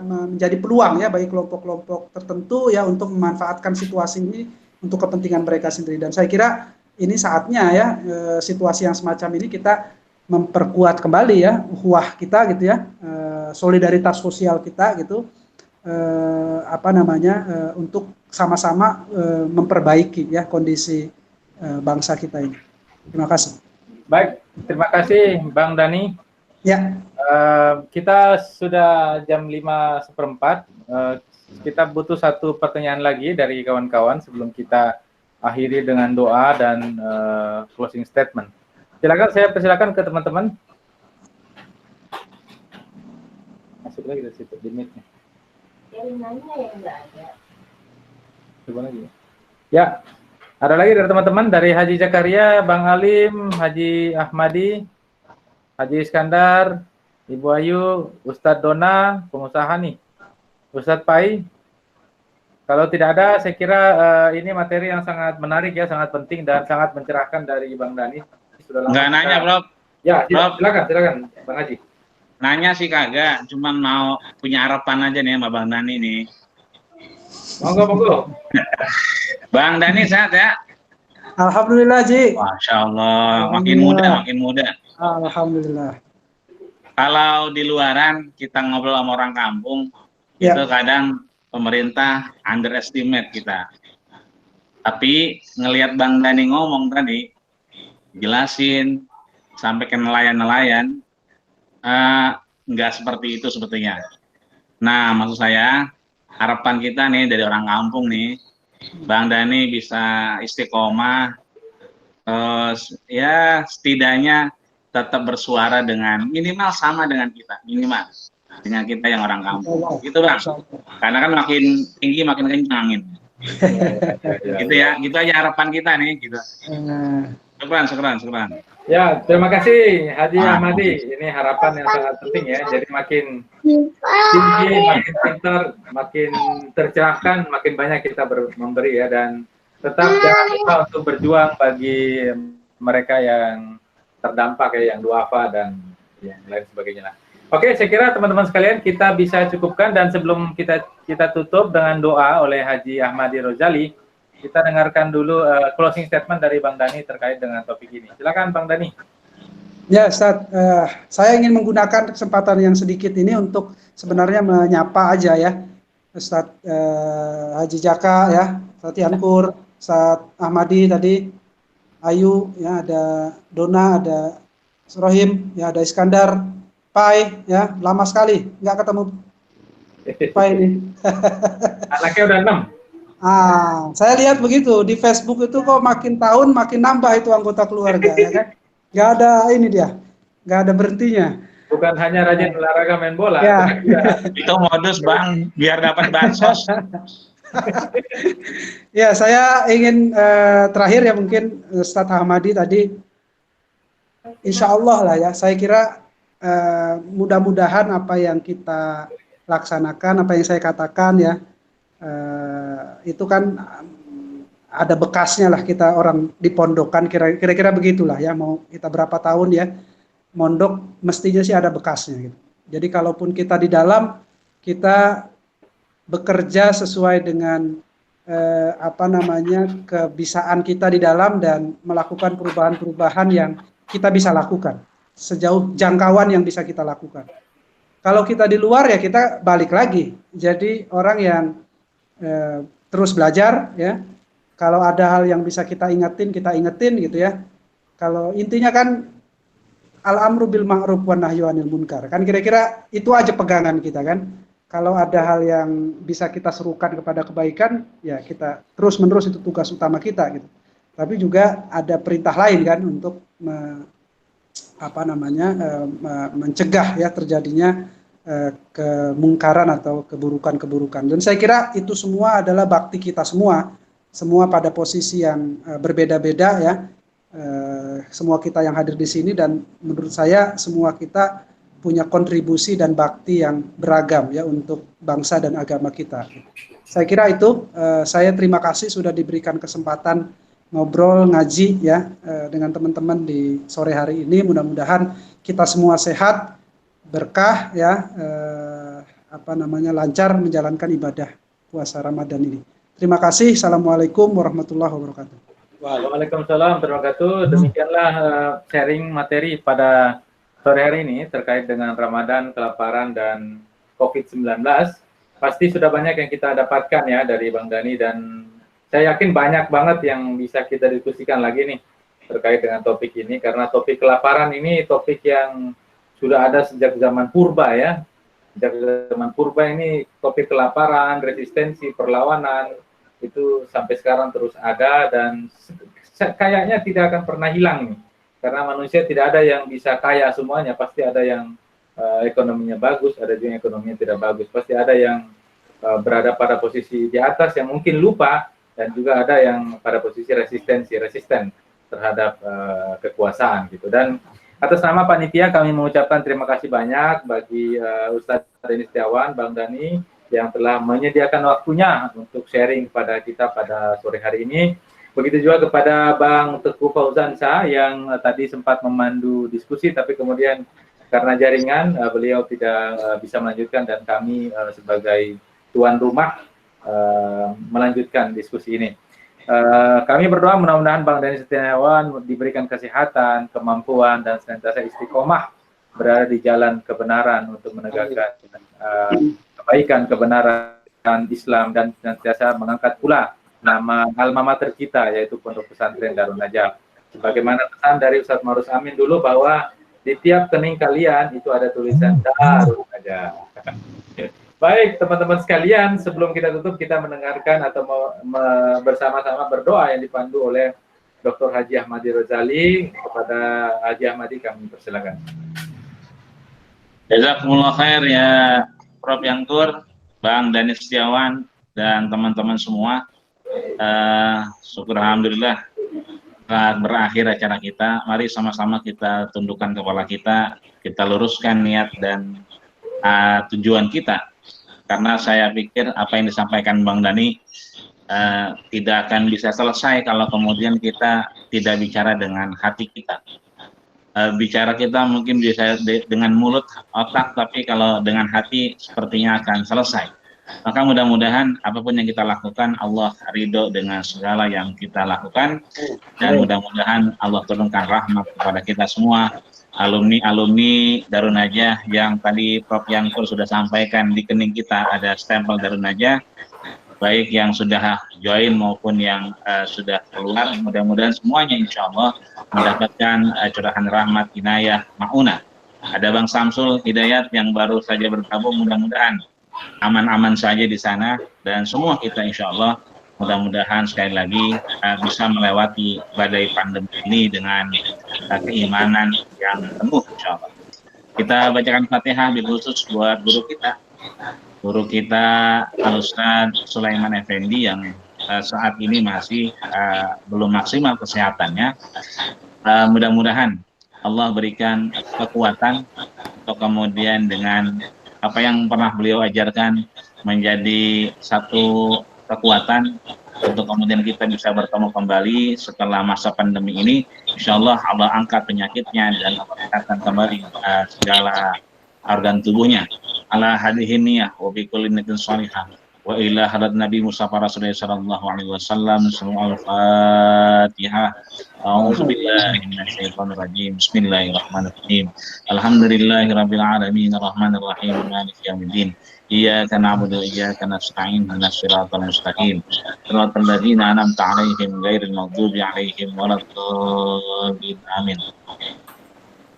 menjadi peluang ya bagi kelompok-kelompok tertentu ya untuk memanfaatkan situasi ini untuk kepentingan mereka sendiri. Dan saya kira ini saatnya ya situasi yang semacam ini kita memperkuat kembali ya ukhuwah kita gitu ya, solidaritas sosial kita gitu, untuk sama-sama memperbaiki ya kondisi bangsa kita ini. Terima kasih. Baik, terima kasih Bang Dani. Ya. Kita sudah jam 5:15. Kita butuh satu pertanyaan lagi dari kawan-kawan sebelum kita akhiri dengan doa dan closing statement. Silakan, saya persilakan ke teman-teman. Masuk lagi dari situ, limitnya. Coba lagi. Ya, ada lagi dari teman-teman, dari Haji Zakaria, Bang Halim, Haji Ahmadi, Haji Iskandar, Ibu Ayu, Ustadz Dona, pengusaha nih, Ustadz Pai, Kalau tidak ada, saya kira ini materi yang sangat menarik ya, sangat penting dan sangat mencerahkan dari Bang Dani. Sudah lama Nggak kita... nanya, Bro. Ya, Bro. silakan, Bang Haji. Nanya sih kagak, cuman mau punya harapan aja nih sama Bang Dani nih. Monggo. Bang Dani sehat ya? Alhamdulillah, Ji. Masya Allah, makin muda. Alhamdulillah. Kalau di luaran kita ngobrol sama orang kampung, Ya. itu kadang pemerintah underestimate kita. Tapi ngelihat Bang Dani ngomong tadi, jelasin sampai ke nelayan-nelayan, nggak seperti itu sebetulnya. Nah, maksud saya harapan kita nih dari orang kampung nih, Bang Dani bisa istiqomah, ya setidaknya tetap bersuara dengan minimal sama dengan kita, minimal dengan kita yang orang kampung, gitu Bang. Karena kan makin tinggi makin kencang angin. Gitu ya, gitu aja harapan kita nih, gitu. Syukran. Ya, terima kasih Haji Ahmadi. Ini harapan yang sangat penting ya. Jadi makin tinggi, makin pintar, makin tercerahkan, makin banyak kita memberi ya. Dan tetap jangan lupa untuk berjuang bagi mereka yang terdampak ya, yang duafa dan yang lain sebagainya lah. Oke, saya kira teman-teman sekalian kita bisa cukupkan, dan sebelum kita tutup dengan doa oleh Haji Ahmadi Rozali, kita dengarkan dulu closing statement dari Bang Dani terkait dengan topik ini. Silakan Bang Dani. Ya, Ustaz, saya ingin menggunakan kesempatan yang sedikit ini untuk sebenarnya menyapa aja ya, Ustaz Haji Jaka ya, Ustaz Yankur, Ustaz Ahmadi tadi, Ayu, ya ada Dona, ada Surahim, ya ada Iskandar, Pai, ya lama sekali nggak ketemu Pai ini. Anaknya udah 6. Saya lihat begitu di Facebook itu kok makin tahun makin nambah itu anggota keluarga, ya kan? Nggak ada ini dia, nggak ada berhentinya. Bukan hanya rajin olahraga main bola. Ya. Itu modus Bang, biar dapat bansos. Ya, saya ingin terakhir ya mungkin Ustadz Ahmadi tadi, insya Allah lah ya, saya kira mudah-mudahan apa yang kita laksanakan, apa yang saya katakan ya, itu kan ada bekasnya lah, kita orang di pondokan kira-kira begitulah ya, mau kita berapa tahun ya mondok mestinya sih ada bekasnya gitu. Jadi kalaupun kita di dalam, kita bekerja sesuai dengan kebisaan kita di dalam dan melakukan perubahan-perubahan yang kita bisa lakukan sejauh jangkauan yang bisa kita lakukan. Kalau kita di luar ya kita balik lagi jadi orang yang terus belajar ya. Kalau ada hal yang bisa kita ingetin gitu ya. Kalau intinya kan al-amru bil ma'ruf wan nahyu 'anil munkar. Kan kira-kira itu aja pegangan kita kan. Kalau ada hal yang bisa kita serukan kepada kebaikan, ya kita terus-menerus, itu tugas utama kita gitu. Tapi juga ada perintah lain kan untuk mencegah ya terjadinya kemungkaran atau keburukan-keburukan. Dan saya kira itu semua adalah bakti kita semua pada posisi yang berbeda-beda ya. Semua kita yang hadir di sini, dan menurut saya semua kita punya kontribusi dan bakti yang beragam ya untuk bangsa dan agama kita. Saya kira itu. Saya terima kasih sudah diberikan kesempatan ngobrol ngaji ya dengan teman-teman di sore hari ini. Mudah-mudahan kita semua sehat, berkah ya, lancar menjalankan ibadah puasa Ramadan ini. Terima kasih. Assalamualaikum warahmatullahi wabarakatuh. Waalaikumsalam warahmatullahi wabarakatuh. Demikianlah sharing materi pada sore hari ini terkait dengan Ramadan, kelaparan, dan COVID-19. Pasti sudah banyak yang kita dapatkan ya dari Bang Dani, dan saya yakin banyak banget yang bisa kita diskusikan lagi nih terkait dengan topik ini, karena topik kelaparan ini topik yang sudah ada sejak zaman purba ya. Sejak zaman purba ini topik kelaparan, resistensi, perlawanan itu sampai sekarang terus ada, dan kayaknya tidak akan pernah hilang nih. Karena manusia tidak ada yang bisa kaya semuanya, pasti ada yang ekonominya bagus, ada juga yang ekonominya tidak bagus, pasti ada yang berada pada posisi di atas yang mungkin lupa, dan juga ada yang pada posisi resisten terhadap kekuasaan gitu. Dan atas nama panitia kami mengucapkan terima kasih banyak bagi Ustadz Denny Setiawan, Bang Dani, yang telah menyediakan waktunya untuk sharing pada kita pada sore hari ini. Begitu juga kepada Bang Teguh Fauzan Shah yang tadi sempat memandu diskusi, tapi kemudian karena jaringan beliau tidak bisa melanjutkan, dan kami sebagai tuan rumah melanjutkan diskusi ini. Kami berdoa mudah-mudahan Bang Dhani Setiawan diberikan kesehatan, kemampuan, dan senantiasa istiqomah berada di jalan kebenaran untuk menegakkan kebaikan, kebenaran Islam, dan senantiasa mengangkat pula nama alma mater kita, yaitu Pondok Pesantren Darun Najah. Sebagaimana pesan dari Ustadz Marus Amin dulu, bahwa di tiap kening kalian itu ada tulisan Darun Najah. Baik, teman-teman sekalian, sebelum kita tutup, kita mendengarkan atau bersama-sama berdoa yang dipandu oleh Dr. Haji Ahmadi Rozali. Kepada Haji Ahmadi kami persilakan. Jazakumullah khair ya Prof. Yangkur, Bang Dhani Setiawan, dan teman-teman semua. Syukur alhamdulillah berakhir acara kita. Mari sama-sama kita tundukkan kepala kita luruskan niat dan tujuan kita. Karena saya pikir apa yang disampaikan Bang Dhani tidak akan bisa selesai kalau kemudian kita tidak bicara dengan hati kita. Bicara kita mungkin bisa dengan mulut, otak, tapi kalau dengan hati sepertinya akan selesai. Maka mudah-mudahan apapun yang kita lakukan, Allah ridho dengan segala yang kita lakukan, dan mudah-mudahan Allah turunkan rahmat kepada kita semua, alumni Darun Najah yang tadi Prof. Yangkur sudah sampaikan. Di kening kita ada stempel Darun Najah, baik yang sudah join maupun yang sudah keluar. Mudah-mudahan semuanya insya Allah mendapatkan curahan rahmat, inayah, maunah. Ada Bang Samsul Hidayat yang baru saja bergabung, mudah-mudahan aman-aman saja di sana, dan semua kita insya Allah mudah-mudahan sekali lagi bisa melewati badai pandemi ini dengan keimanan yang penuh insya Allah. Kita bacakan Fatihah khusus buat guru kita Al-Ustadz Sulaiman Effendi yang saat ini masih belum maksimal kesehatannya. Mudah-mudahan Allah berikan kekuatan atau kemudian dengan apa yang pernah beliau ajarkan menjadi satu kekuatan untuk kemudian kita bisa bertemu kembali setelah masa pandemi ini. Insya Allah Allah angkat penyakitnya dan akan kembali segala organ tubuhnya. Ala hadhihi niyah wa bi kulli niyatin shalihah wa ila hadrat Nabi Musa Rasulullah sallallahu alaihi wasallam. Al-Fatihah. A'udzubillahi minasyaitonir rajim. Bismillahirrahmanirrahim. Alhamdulillahirabbil alamin arrahmanir rahim maliki yaumiddin. Iyyaka na'budu wa iyyaka nasta'in ihdinas siratal mustaqim. Shiratal ladzina an'amta 'alaihim ghairil maghdubi 'alaihim waladdallin. Amin.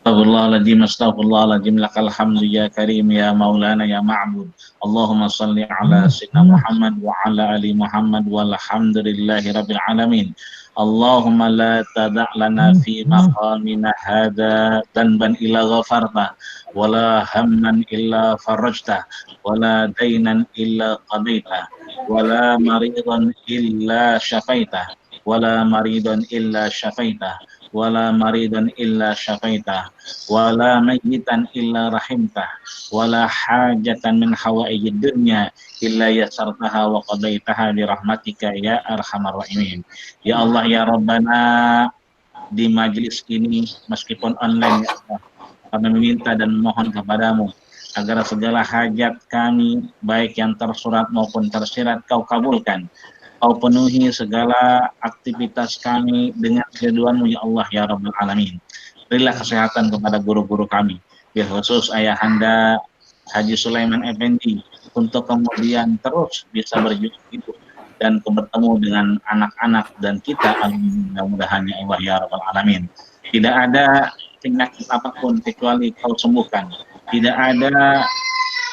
Astaghfirullahaladzim, lakal hamdu ya karim ya maulana ya ma'bud. Allahumma salli ala sayyidina Muhammad wa ala ali Muhammad walhamdulillahi rabbil alamin. Allahumma la tada' lana fi maqamina hadha dhanban illa ghafarta wala hamman illa farajta wala daynan illa qadaita wala maridan illa syafaita wala maridan illa syafaita wala maridan illa syafaitah, wala mayyitan illa rahimtah, wala hajatan min hawaijid dunya illa yasartaha wa qadaitaha bi rahmatika ya arhamar rahimin. Ya Allah ya Rabbana, di majlis ini meskipun online ya Allah, kami meminta dan mohon kepadamu agar segala hajat kami baik yang tersurat maupun tersirat Kau kabulkan. Kau penuhi segala aktivitas kami dengan keridhaan-Mu ya Allah ya Rabbal Alamin. Berilah kesehatan kepada guru-guru kami, bil khusus Ayahanda Haji Sulaiman Effendi, untuk kemudian terus bisa berjuang hidup dan bertemu dengan anak-anak dan kita, mudah-mudahan ya Allah ya Rabbal Alamin. Tidak ada penyakit apapun kecuali Kau sembuhkan. Tidak ada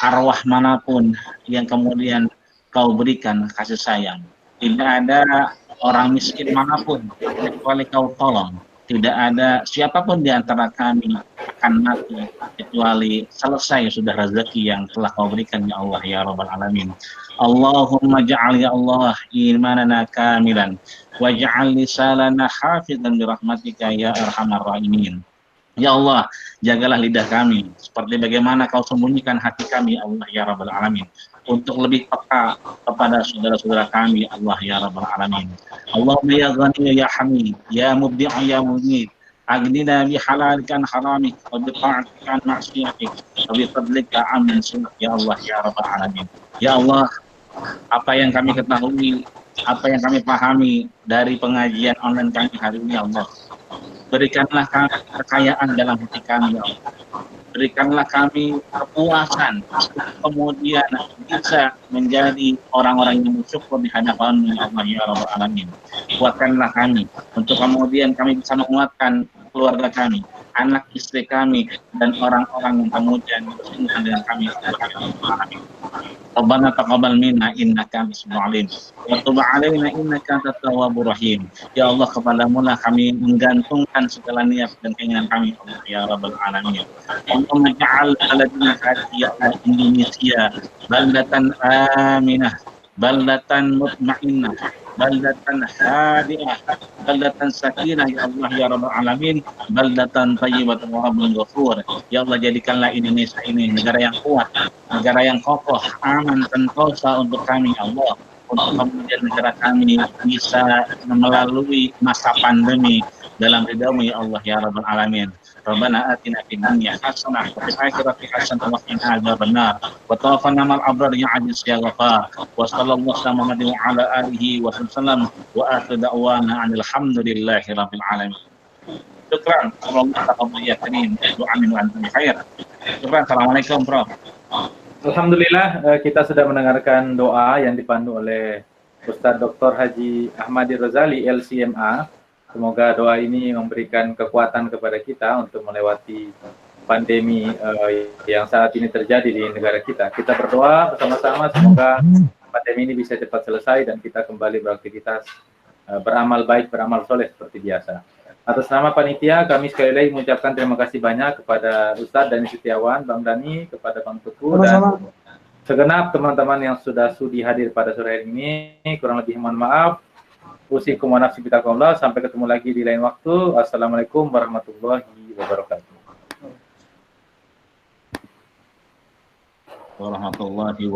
arwah manapun yang kemudian Kau berikan kasih sayang. Tidak ada orang miskin manapun kecuali Kau tolong. Tidak ada siapapun di antara kami akan mati kecuali selesai sudah rezeki yang telah Kau berikan ya Allah ya Rabbal Alamin. Allahumma ja'al ya Allah imanana kamilan waj'al lisanana hafizan bi rahmatika ya arhamar rahimin. Ya Allah, jagalah lidah kami seperti bagaimana Kau sembunyikan hati kami ya Allah ya Rabbal Alamin. untuk lebih peka kepada saudara-saudara kami, Allah ya Rabbal Alamin. Allahumma ya Ghani ya Hamid, ya Mubdi'a ya Mujid, aghnina bi halalika an haramik, wa bi ta'atika an ma'siyatik, wa bi fadlika amman sunnah, ya Allah ya Rabbal Alamin. Ya Allah, apa yang kami ketahui, apa yang kami pahami dari pengajian online kami hari ini, ya Allah, berikanlah kami kekayaan dalam hati kami, ya Allah. Berikanlah kami kepuasan, kemudian bisa menjadi orang-orang yang bersyukur di hadapan Allah ya Rabbal Alamin. Kuatkanlah kami untuk kemudian kami bisa menguatkan keluarga kami, anak istri kami, dan orang-orang yang kemudian bersinggungan dengan kami. Rabbana taqabbal minna innaka antas samiul alim wa tub 'alaina innaka antat tawwabur rahim. Ya Allah, kepadamu lah kami menggantungkan segala niat dan keinginan kami, Allah ya Rabbal Alamin. Allahumma ja'al baladana hadhihi Indonesia baldatan aminah, baldatan mutmainnah, baldatan hadi'ah, baldatan sakinah, ya Allah ya Rabbal Alamin, baldatan thayyibatan wa rabbun ghafur. Ya Allah, jadikanlah Indonesia ini negara yang kuat, negara yang kokoh, aman, sentosa untuk kami, Allah, untuk kemudian negara kami bisa melalui masa pandemi dalam ridhamu, ya Allah ya Rabbal Alamin. Rabbana atina fid dunya hasanah wa fil akhirati hasanah wa qina adzabannar wa tawaffana ma'al abrar ya aziz ya ghafar wa sallallahu alaihi wa ala alihi wa sallam wa akhiru da'wana alhamdulillahi rabbil alamin. Syukran, Allah taqabbal ya karim, doa min wa antum khair. Syukran, assalamualaikum Prof. Alhamdulillah, kita sudah mendengarkan doa yang dipandu oleh Ustadz Dr. Haji Ahmadi Rozali LCMA. Semoga doa ini memberikan kekuatan kepada kita untuk melewati pandemi yang saat ini terjadi di negara kita. Kita berdoa bersama-sama semoga pandemi ini bisa cepat selesai dan kita kembali beraktivitas, beramal baik, beramal soleh seperti biasa. Atas nama panitia, kami sekali lagi mengucapkan terima kasih banyak kepada Ustadz Dani Setiawan, Bang Dani, kepada Bang Tuku, dan segenap teman-teman yang sudah sudi hadir pada sore hari ini. Kurang lebih mohon maaf. Usikum wa nafsi bitaqwallah. Sampai ketemu lagi di lain waktu. Assalamualaikum warahmatullahi wabarakatuh. Warahmatullahi